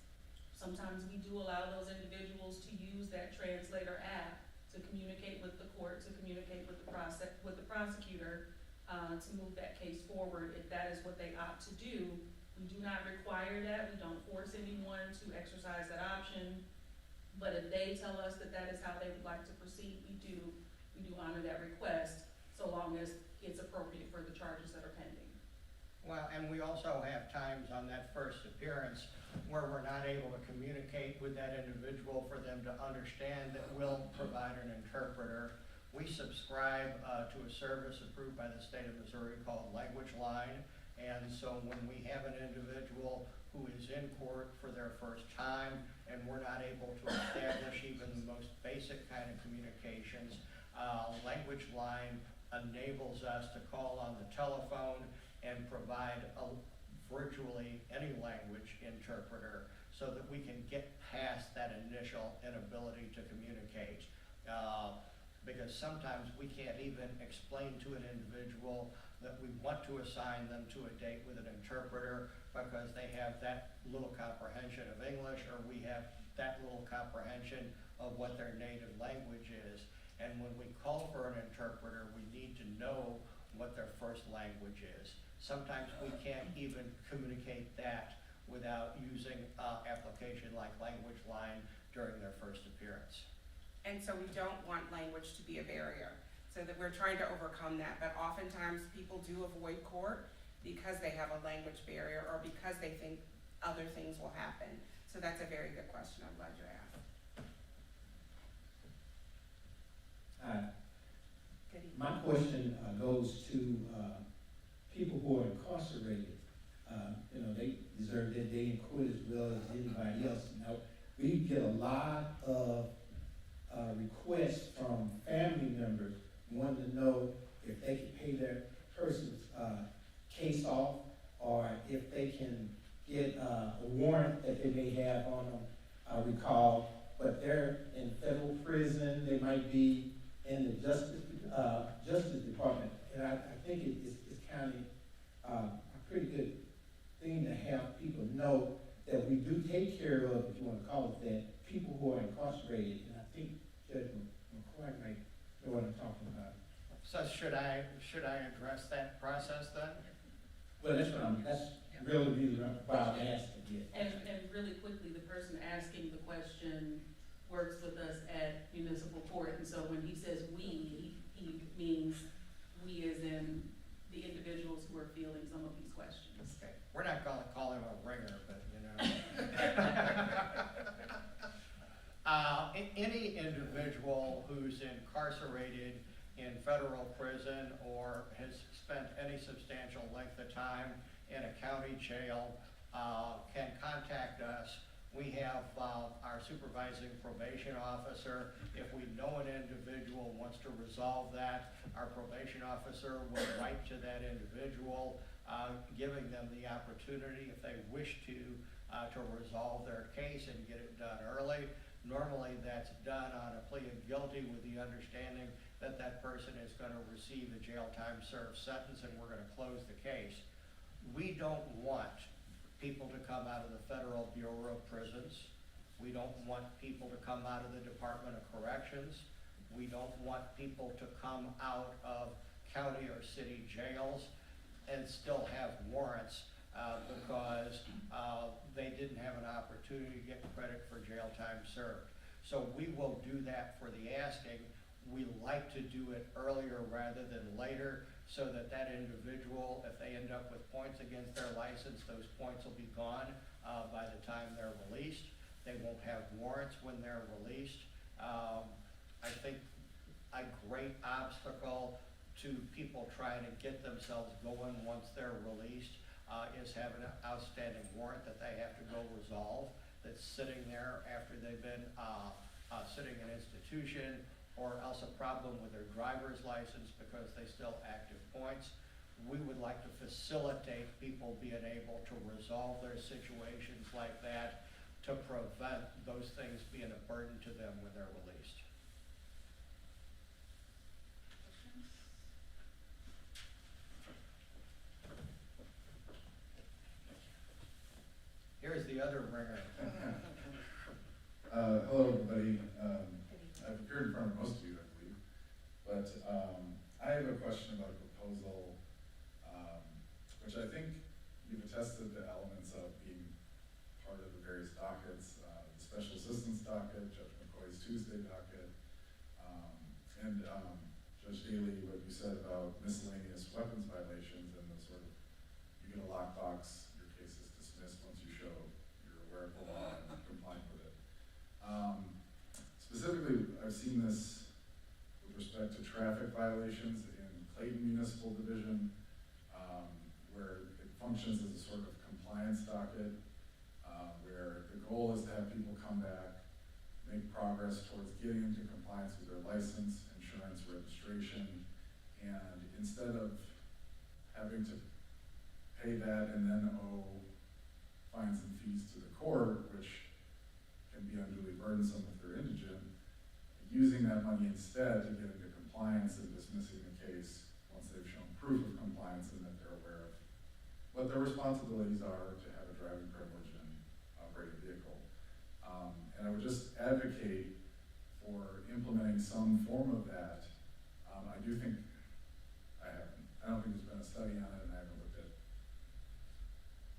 sometimes we do allow those individuals to use that translator app to communicate with the court, to communicate with the prosecutor, to move that case forward, if that is what they opt to do. We do not require that, we don't force anyone to exercise that option, but if they tell us that that is how they would like to proceed, we do honor that request, so long as it's appropriate for the charges that are pending. Well, and we also have times on that first appearance where we're not able to communicate with that individual for them to understand that we'll provide an interpreter. We subscribe to a service approved by the state of Missouri called Language Line. And so when we have an individual who is in court for their first time and we're not able to establish even the most basic kind of communications, Language Line enables us to call on the telephone and provide virtually any language interpreter so that we can get past that initial inability to communicate. Because sometimes we can't even explain to an individual that we want to assign them to a date with an interpreter because they have that little comprehension of English, or we have that little comprehension of what their native language is. And when we call for an interpreter, we need to know what their first language is. Sometimes we can't even communicate that without using an application like Language Line during their first appearance. And so we don't want language to be a barrier, so that we're trying to overcome that. But oftentimes people do avoid court because they have a language barrier or because they think other things will happen. So that's a very good question. I'm glad you asked. Good evening. My question goes to people who are incarcerated. They deserve their day in court as well as anybody else. Now, we get a lot of requests from family members wanting to know if they can pay their person's case off, or if they can get a warrant that they may have on them, recall, but they're in federal prison, they might be in the Justice Department, and I think it's kind of a pretty good thing to have people know that we do take care of, if you want to call it that, people who are incarcerated, and I think Judge McCoy might know what I'm talking about. So should I address that process then? Well, that's really why I'm asking it. And really quickly, the person asking the question works with us at municipal court, and so when he says we, he means we as in the individuals who are fielding some of these questions. Okay. We're not gonna call him a ringer, but any individual who's incarcerated in federal prison or has spent any substantial length of time in a county jail can contact us. We have our supervising probation officer. If we know an individual wants to resolve that, our probation officer will write to that individual, giving them the opportunity, if they wish to resolve their case and get it done early. Normally that's done on a plea of guilty with the understanding that that person is going to receive a jail time served sentence and we're going to close the case. We don't want people to come out of the Federal Bureau of Prisons. We don't want people to come out of the Department of Corrections. We don't want people to come out of county or city jails and still have warrants because they didn't have an opportunity to get credit for jail time served. So we will do that for the asking. We like to do it earlier rather than later, so that that individual, if they end up with points against their license, those points will be gone by the time they're released. They won't have warrants when they're released. I think a great obstacle to people trying to get themselves going once they're released is having an outstanding warrant that they have to go resolve, that's sitting there after they've been sitting in institution, or else a problem with their driver's license because they still active points. We would like to facilitate people being able to resolve their situations like that to prevent those things being a burden to them when they're released. is the other ringer. Hello, everybody. I've appeared in front of most of you, I believe, but I have a question about a proposal, which I think you've attested to elements of being part of the various dockets, the special assistance docket, Judge McCoy's Tuesday docket, and Judge Dailey, what you said about miscellaneous weapons violations and the sort of, you get a lockbox, your case is dismissed once you show you're aware of the law and complying with it. Specifically, I've seen this with respect to traffic violations in Clayton Municipal Division, where it functions as a sort of compliance docket, where the goal is to have people come back, make progress towards getting into compliance with their license, insurance, registration, and instead of having to pay that and then owe fines and fees to the court, which can be unduly burdensome if they're indigent, using that money instead to get into compliance and dismissing the case once they've shown proof of compliance and that they're aware of what their responsibilities are to have a driving privilege and operate a vehicle. And I would just advocate for implementing some form of that. I do think, I don't think there's been a study on it and I haven't looked at,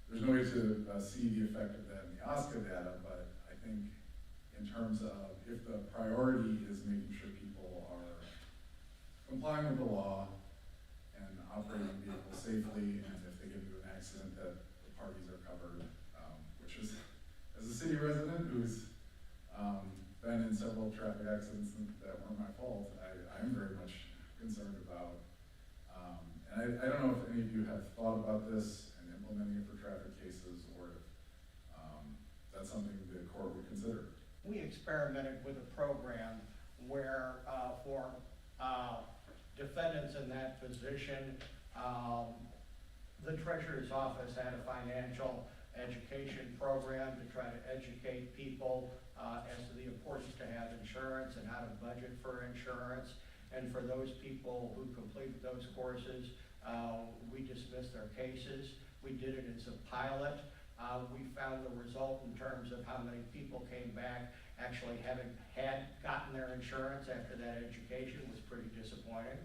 there's no way to see the effect of that in the OSCA data, but I think in terms of if the priority is making sure people are complying with the law and operating vehicles safely, and if they get into an accident that the parties are covered, which is, as a city resident who's been in several traffic accidents that weren't my fault, I'm very much concerned about. And I don't know if any of you have thought about this and implementing it for traffic cases, or if that's something the court would consider. We experimented with a program where for defendants in that position, the treasurer's office had a financial education program to try to educate people as to the importance to have insurance and how to budget for insurance. And for those people who completed those courses, we dismissed their cases. We did it as a pilot. We found the result in terms of how many people came back actually having gotten their insurance after that education was pretty disappointing.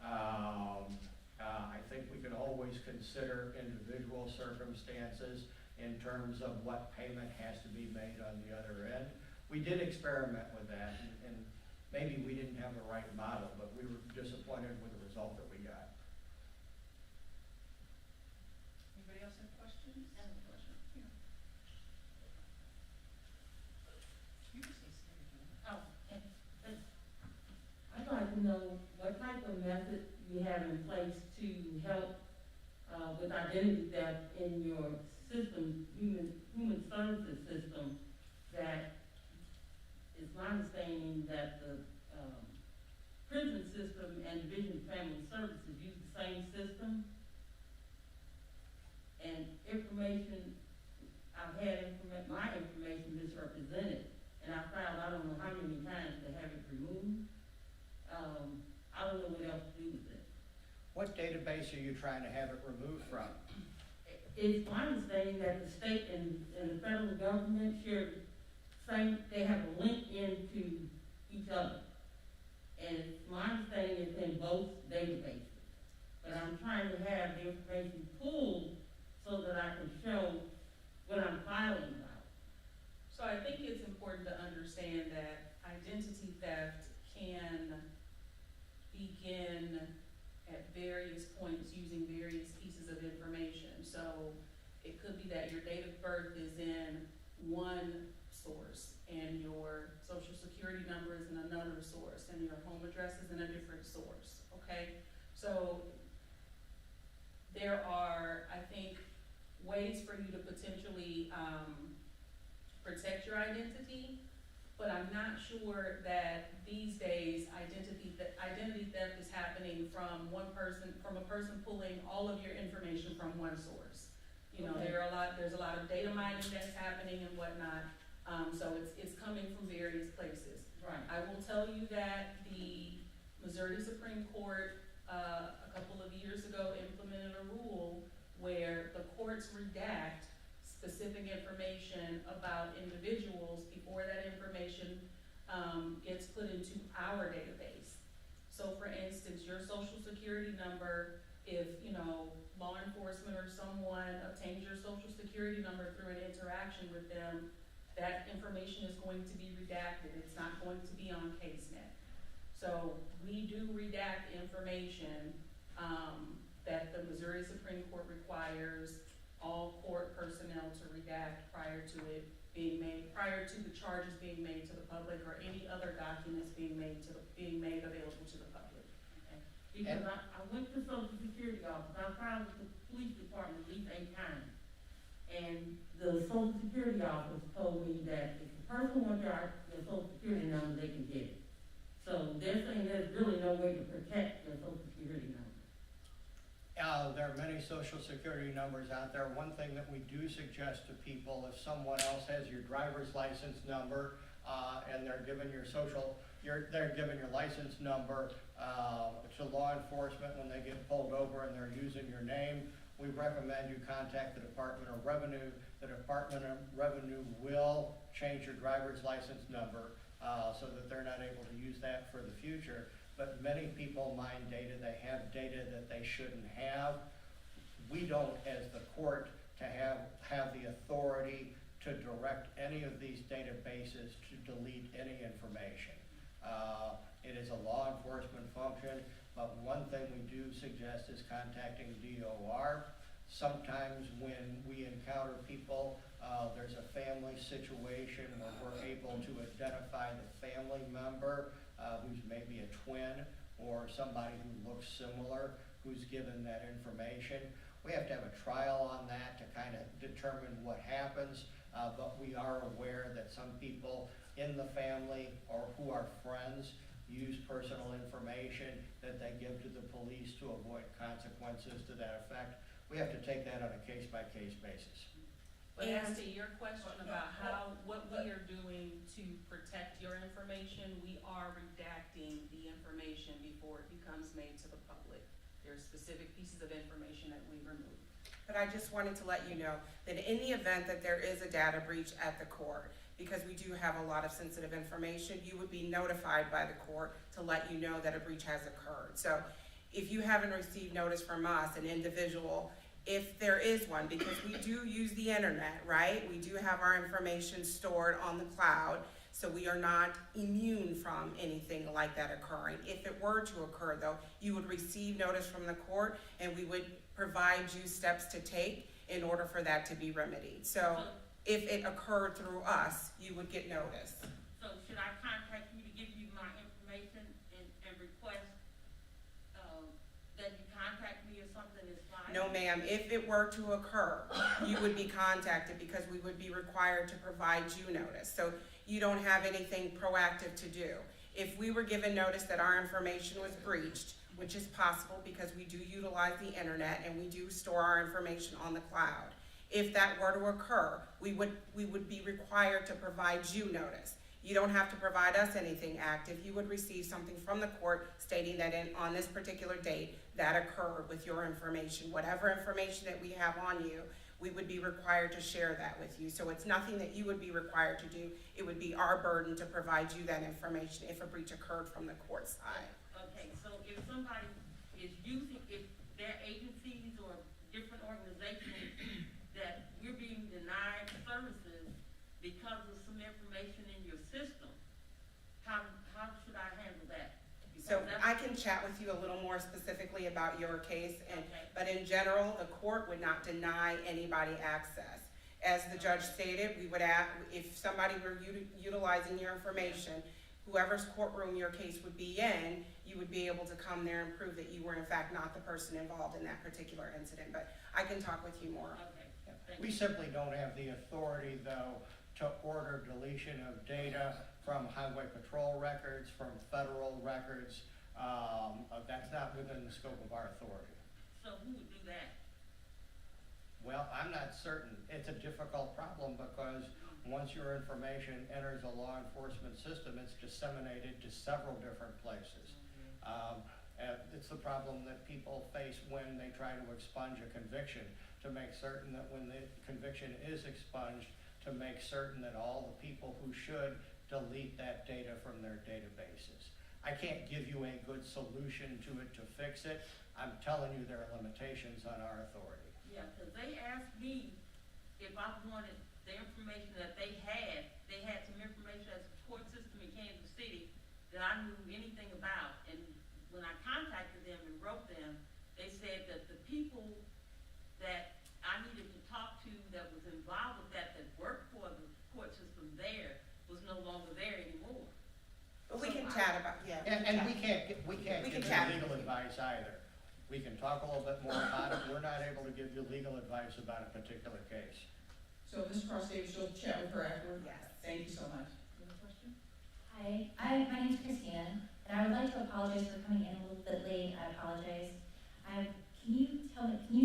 I think we can always consider individual circumstances in terms of what payment has to be made on the other end. We did experiment with that, and maybe we didn't have the right model, but we were disappointed with the result that we got. Anybody else have questions? I have a question. Yeah. You can say something. I'd like to know what type of method you have in place to help with identity theft in your system, human services system, that it's my understanding that the prison system and Division of Family Services use the same system. And I've had my information misrepresented, and I filed I don't know how many times to have it removed. I don't know what else to do with it. What database are you trying to have it removed from? It's my understanding that the state and the federal government share they have a link into each other. And my understanding is in both databases. But I'm trying to have the information pulled so that I can show what I'm filing about. So I think it's important to understand that identity theft can begin at various points using various pieces of information. So it could be that your date of birth is in one source and your social security number is in another source and your home address is in a different source, okay? So there are, I think, ways for you to potentially protect your identity, but I'm not sure that these days identity theft is happening from a person pulling all of your information from one source. You know, Okay. there's a lot of data mining that's happening and whatnot. So it's coming from various places. Right. I will tell you that the Missouri Supreme Court, a couple of years ago, implemented a rule where the courts redact specific information about individuals before that information, gets put into our database. So for instance, your social security number, if, you know, law enforcement or someone obtains your social security number through an interaction with them, that information is going to be redacted. It's not going to be on CaseNet. So we do redact information, that the Missouri Supreme Court requires all court personnel to redact prior to it being made, prior to the charges being made to the public or any other documents being made available to the public. Okay. Because I went to Social Security office, I filed with the police department at least 8 times. And the Social Security office told me that if the person wants their Social Security number, they can get it. So they're saying there's really no way to protect their Social Security number. There are many social security numbers out there. One thing that we do suggest to people, if someone else has your driver's license number, and they're giving your license number, to law enforcement when they get pulled over and they're using your name, we recommend you contact the Department of Revenue. The Department of Revenue will change your driver's license number, so that they're not able to use that for the future. But many people mine data, they have data that they shouldn't have. We don't, as the court, to have the authority to direct any of these databases to delete any information. It is a law enforcement function, but one thing we do suggest is contacting DOR. Sometimes when we encounter people, there's a family situation where we're able to identify the family member who's maybe a twin or somebody who looks similar, who's given that information. We have to have a trial on that to kind of determine what happens, but we are aware that some people in the family or who are friends use personal information that they give to the police to avoid consequences to that effect. We have to take that on a case-by-case basis. But as to your question about what we are doing to protect your information, we are redacting the information before it becomes made to the public. There are specific pieces of information that we remove. But I just wanted to let you know that in the event that there is a data breach at the court, because we do have a lot of sensitive information, you would be notified by the court to let you know that a breach has occurred. So if you haven't received notice from us, an individual, if there is one, because we do use the internet, right? We do have our information stored on the cloud, so we are not immune from anything like that occurring. If it were to occur though, you would receive notice from the court and we would provide you steps to take in order for that to be remedied. So if it occurred through us, you would get notice. So should I contact you to give you my information and request that you contact me or something is fine? No, ma'am. If it were to occur, you would be contacted because we would be required to provide you notice. So you don't have anything proactive to do. If we were given notice that our information was breached, which is possible because we do utilize the internet and we do store our information on the cloud, if that were to occur, we would be required to provide you notice. You don't have to provide us anything active. You would receive something from the court stating that on this particular date that occurred with your information. Whatever information that we have on you, we would be required to share that with you. So it's nothing that you would be required to do. It would be our burden to provide you that information if a breach occurred from the court side. Okay, so if somebody is using, if there are agencies or different organizations that we're being denied services because of some information in your system, how should I handle that? So I can chat with you a little more specifically about your case, Okay. but in general, the court would not deny anybody access. As the judge stated, we would ask, if somebody were utilizing your information, whoever's courtroom your case would be in, you would be able to come there and prove that you were in fact not the person involved in that particular incident. But I can talk with you more. Okay, thank We you. simply don't have the authority, though, to order deletion of data from highway patrol records, from federal records. That's not within the scope of our authority. So who would do that? Well, I'm not certain. It's a difficult problem because once your information enters a law enforcement system, it's disseminated to several different places. It's the problem that people face when they try to expunge a conviction, to make certain that when the conviction is expunged, to make certain that all the people who should delete that data from their databases. I can't give you a good solution to it to fix it. I'm telling you there are limitations on our authority. Yeah, because they asked me if I wanted the information that they had some information as a court system in Kansas City that I knew anything about. And when I contacted them and wrote them, they said that the people that I needed to talk to that was involved with that worked for the court system there was no longer there anymore. But we can chat about, yeah. And we can't We give can you chat. legal advice either. We can talk a little bit more about it. We're not able to give you legal advice about a particular case. So Ms. Cross Davis, you'll chat with her afterward? Yes. Thank you so much. You have a question? Hi, my name's Christina, and I would like to apologize for coming in a little bit late. I apologize. Can you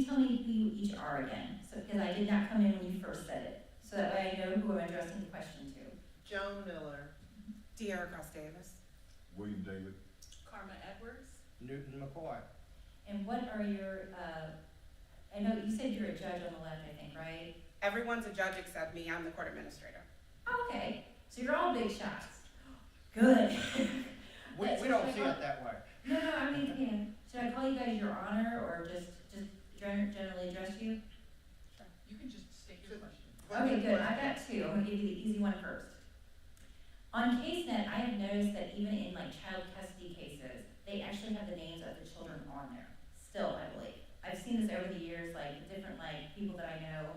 tell me who you each are again? So, because I did not come in when you first said it, so that way I know who I'm addressing the question to. Joan Miller. Diarra Davis. William Dailey. Karma Edwards? Newton McCoy. And what are your, I know you said you're a judge on the left, I think, right? Everyone's a judge except me. I'm the court administrator. Oh, okay, so you're all big shots. Good. We don't see it that way. No, I mean, yeah. Should I call you guys your honor, or just generally address you? You can just state your question. Okay, good. I got two. I'm gonna give you the easy one first. On CaseNet, I have noticed that even in like child custody cases, they actually have the names of the children on there. Still, I believe. I've seen this over the years, like different like people that I know,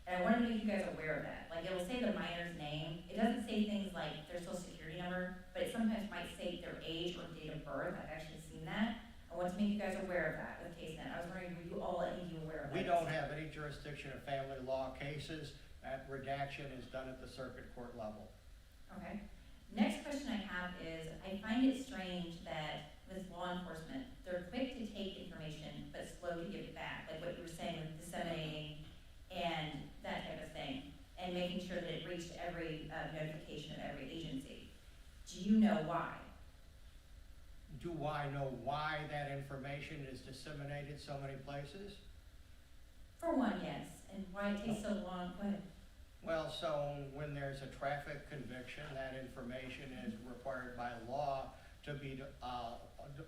and I wanted to make you guys aware of that. Like it will say the minor's name. It doesn't say things like their social security number, but it sometimes might say their age or date of birth. I've actually seen that. I want to make you guys aware of that with CaseNet. I was wondering, were you all any of you aware of that? We don't have any jurisdiction of family law cases. That redaction is done at the circuit court level. Okay. Next question I have is, I find it strange that with law enforcement, they're quick to take information, but slow to give it back, like what you were saying with disseminating and that type of thing, and making sure that it reached every notification of every agency. Do you know why? Do I know why that information is disseminated so many places? For one, yes, and why it takes so long, go ahead. Well, so when there's a traffic conviction, that information is required by law to be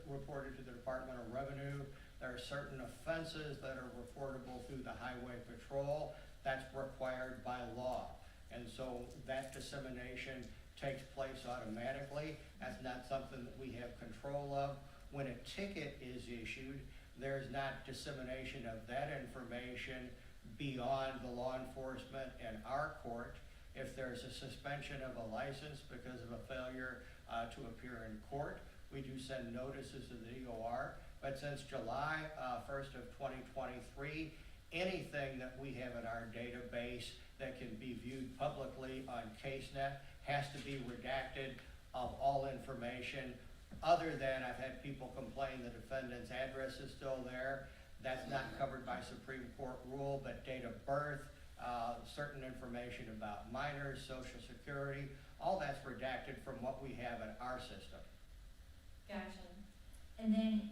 reported to the Department of Revenue. There are certain offenses that are reportable through the Highway Patrol. That's required by law. And so that dissemination takes place automatically. That's not something that we have control of. When a ticket is issued, there's not dissemination of that information beyond the law enforcement and our court. If there's a suspension of a license because of a failure to appear in court, we do send notices to the DOR. But since July 1st of 2023, anything that we have in our database that can be viewed publicly on CaseNet has to be redacted of all information, other than I've had people complain the defendant's address is still there. That's not covered by Supreme Court rule, but date of birth, certain information about minors, social security, all that's redacted from what we have in our system. Gotcha. And then,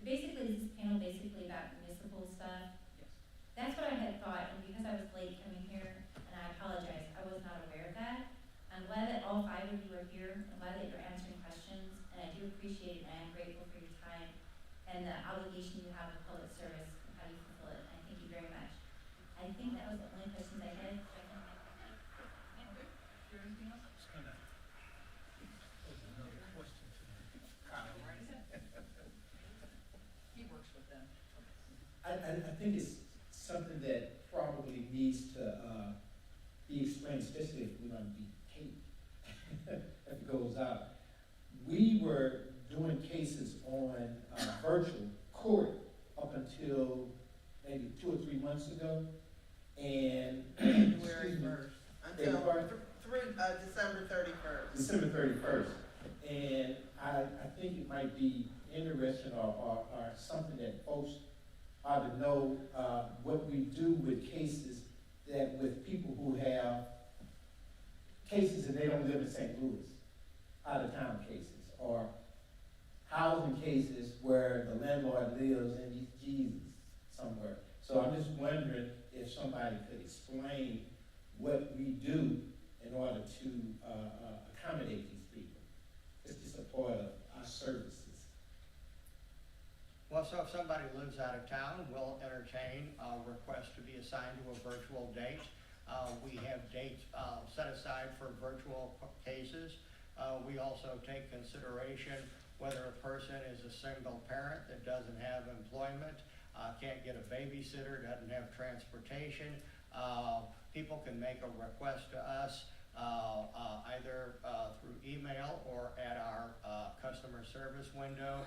basically, this is panel basically about municipal stuff. Yes. That's what I had thought, and because I was late coming here, and I apologize, I was not aware of that. I'm glad that all five of you are here. I'm glad that you're answering questions, and I do appreciate it, and I am grateful for your time and the obligation you have of public service and how you fulfill it. I thank you very much. I think that was the only questions I had. Okay. Is there anything else? He works with them. I think it's something that probably needs to be explained, especially if we're gonna be taped, if it goes out. We were doing cases on virtual court up until maybe 2 or 3 months ago, and January 1st. Until through December 31st. December 31st. And I think it might be interesting or something that folks ought to know what we do with cases that with people who have cases and they don't live in St. Louis, out of town cases, or housing cases Lord lives and he's Jesus somewhere. So I'm just wondering if somebody could explain what we do in order to accommodate these people. It's just a part of our services. Well, so if somebody lives out of town, we'll entertain a request to be assigned to a virtual date. We have dates set aside for virtual cases. We also take consideration whether a person is a single parent that doesn't have employment, can't get a babysitter, doesn't have transportation. People can make a request to us either through email or at our customer service window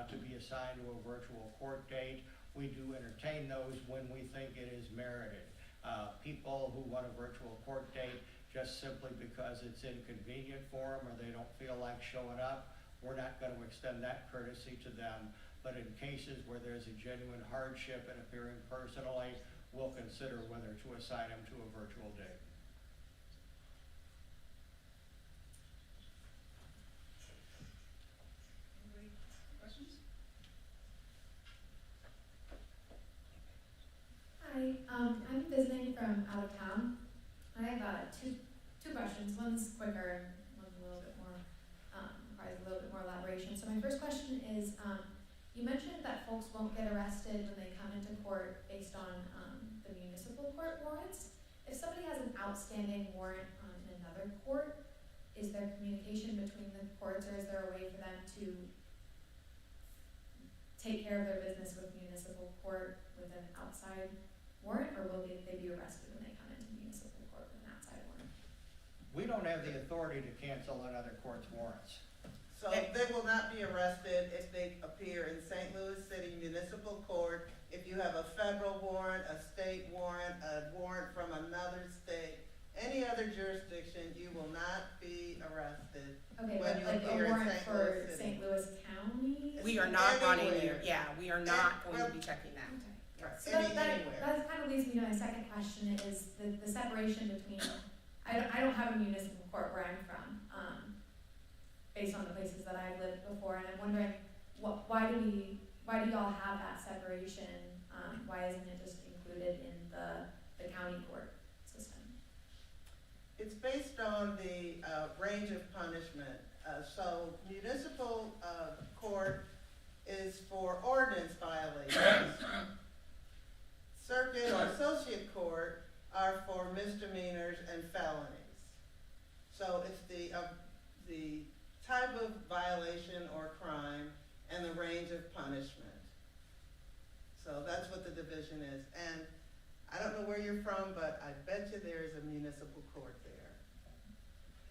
to be assigned to a virtual court date. We do entertain those when we think it is merited. People who want a virtual court date just simply because it's inconvenient for them or they don't feel like showing up, we're not going to extend that courtesy to them. But in cases where there's a genuine hardship in appearing personally, we'll consider whether to assign them to a virtual date. Anybody, questions? Hi, I'm visiting from out of town. I have two questions. One's quicker and one's a little bit more, requires a little bit more elaboration. So my first question is, you mentioned that folks won't get arrested when they come into court based on the municipal court warrants. If somebody has an outstanding warrant in another court, is there communication between the courts, or is there a way for them to take care of their business with municipal court with an outside warrant, or will they be arrested when they come into municipal court with an outside warrant? We don't have the authority to cancel another court's warrants. So they will not be arrested if they appear in St. Louis City Municipal Court. If you have a federal warrant, a state warrant, a warrant from another state, any other jurisdiction, you will not be arrested. Okay, when but you like a appear in warrant St. for Louis City. St. Louis County? We are not running you, Anywhere. yeah, we are not going to well- be checking that. Okay. Right. So that Anywhere. kind of leads me to my second question, is the separation between, I don't have a municipal court where I'm from, based on the places that I've lived before, and I'm wondering, why do y'all have that separation? Why isn't it just included in the county court system? It's based on the range of punishment. So municipal court is for ordinance violations. Circuit or associate court are for misdemeanors and felonies. So it's the type of violation or crime and the range of punishment. So that's what the division is. And I don't know where you're from, but I bet you there is a municipal court there.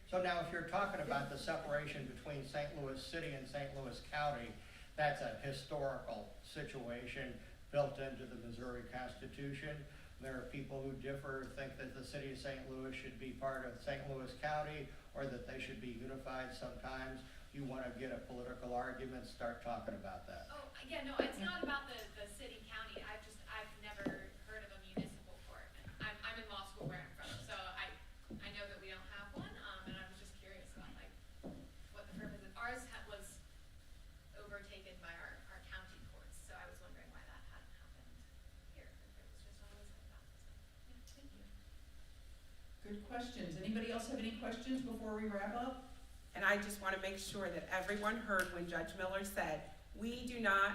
So now if you're talking about the separation between St. Louis City and St. Louis County, that's a historical situation built into the Missouri Constitution. There are people who differ, think that the city of St. Louis should be part of St. Louis County or that they should be unified. Sometimes you want to get a political argument, start talking about that. Oh, yeah, no, it's not about the city, county, I've never heard of a municipal court. I'm in law school where I'm from, so I know that we don't have one, and I was just curious about like, what the purpose is. Ours was overtaken by our county courts, so I was wondering why that hadn't happened here, if it was just always like that, so, yeah, thank you. Good questions. Anybody else have any questions before we wrap up? And I just want to make sure that everyone heard when Judge Miller said, we do not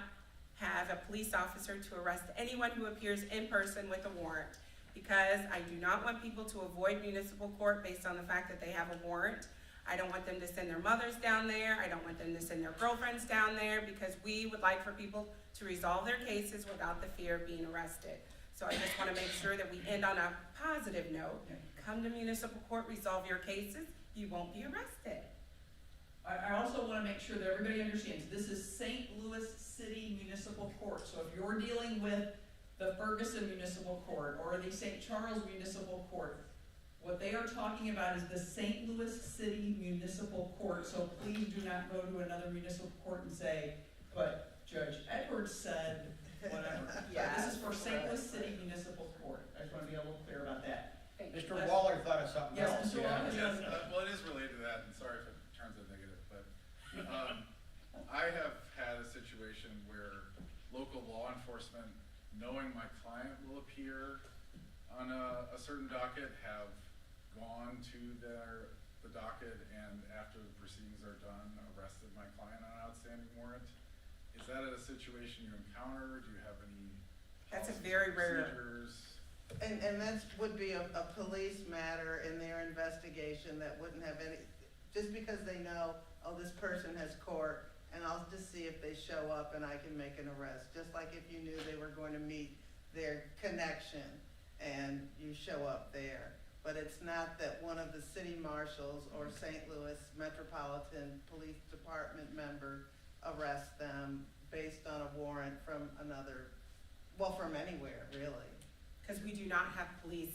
have a police officer to arrest anyone who appears in person with a warrant, because I do not want people to avoid municipal court based on the fact that they have a warrant. I don't want them to send their mothers down there. I don't want them to send their girlfriends down there, because we would like for people to resolve their cases without the fear of being arrested. So I just want to make sure that we end on a positive note. Come to municipal court, resolve your cases, you won't be arrested. I also want to make sure that everybody understands, this is St. Louis City Municipal Court. So if you're dealing with the Ferguson Municipal Court or the St. Charles Municipal Court, what they are talking about is the St. Louis City Municipal Court. So please do not go to another municipal court and say, but Judge Edwards said whatever. This is for St. Louis City Municipal Court. I just want to be a little clear about that. Mr. Waller thought of something Yes, else. Mr. Waller. Yes, well, it is related to that, and sorry if it turns out negative, but I have had a situation where knowing my client will appear on a certain docket, have gone to the docket and after the proceedings are done, arrested my client on an outstanding warrant. Is that a situation you encounter? Do you have any That's a policies very or rare- procedures? And that would be a police matter in their investigation that wouldn't have any, just because they know, oh, this person has court, and I'll just see if they show up and I can make an arrest. Just like if you knew they were going to meet their connection and you show up there. But it's not that one of the city marshals or St. Louis Metropolitan Police Department member arrests them based on a warrant from another, well, from anywhere, really. Because we do not have police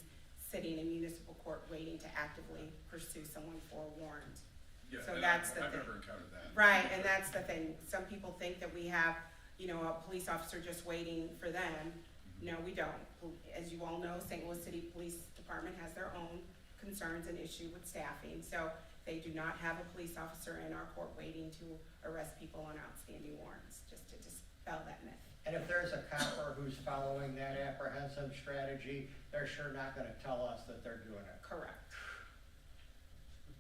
sitting in municipal court waiting to actively pursue someone for a warrant. Yeah, So and that's I've the thing. never encountered that. Right, and that's the thing. Some people think that we have, you know, a police officer just waiting for them. No, we don't. As you all know, St. Louis City Police Department has their own concerns and issue with staffing. So they do not have a police officer in our court waiting to arrest people on outstanding warrants, just to dispel that myth. And if there's a copper who's following that apprehensive strategy, they're sure not gonna tell us that they're doing it. Correct.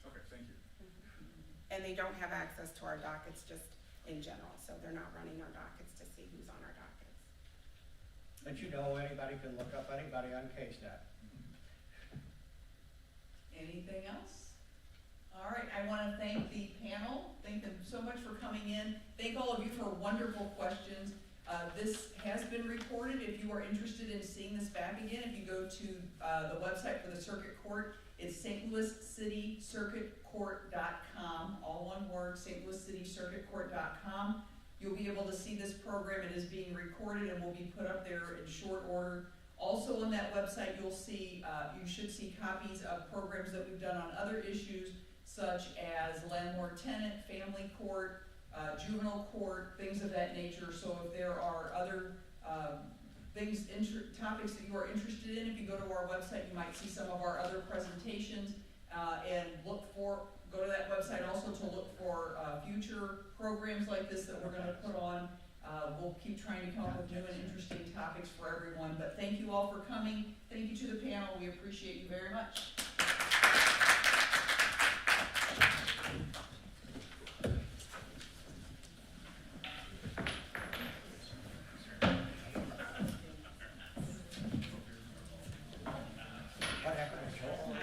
Okay, thank you. And they don't have access to our dockets just in general, so they're not running our dockets to see who's on our dockets. But you know, anybody can look up anybody on CaseNet. Anything else? All right, I want to thank the panel. Thank them so much for coming in. Thank all of you for wonderful questions. This has been recorded. If you are interested in seeing this back again, if you go to the website for the circuit court, it's stlouiscitycircuitcourt.com, all one word, stlouiscitycircuitcourt.com. You'll be able to see this program. It is being recorded and will be put up there in short order. Also on that website, you'll see, you should see copies of programs that we've done on other issues such as landlord-tenant, family court, juvenile court, things of that nature. So if there are other topics that you are interested in, if you go to our website, you might see some of our other presentations, and go to that website also to look for future programs like this that we're going to put on. We'll keep trying to come up with new and interesting topics for everyone. But thank you all for coming. Thank you to the panel. We appreciate you very much. What happened to Joel?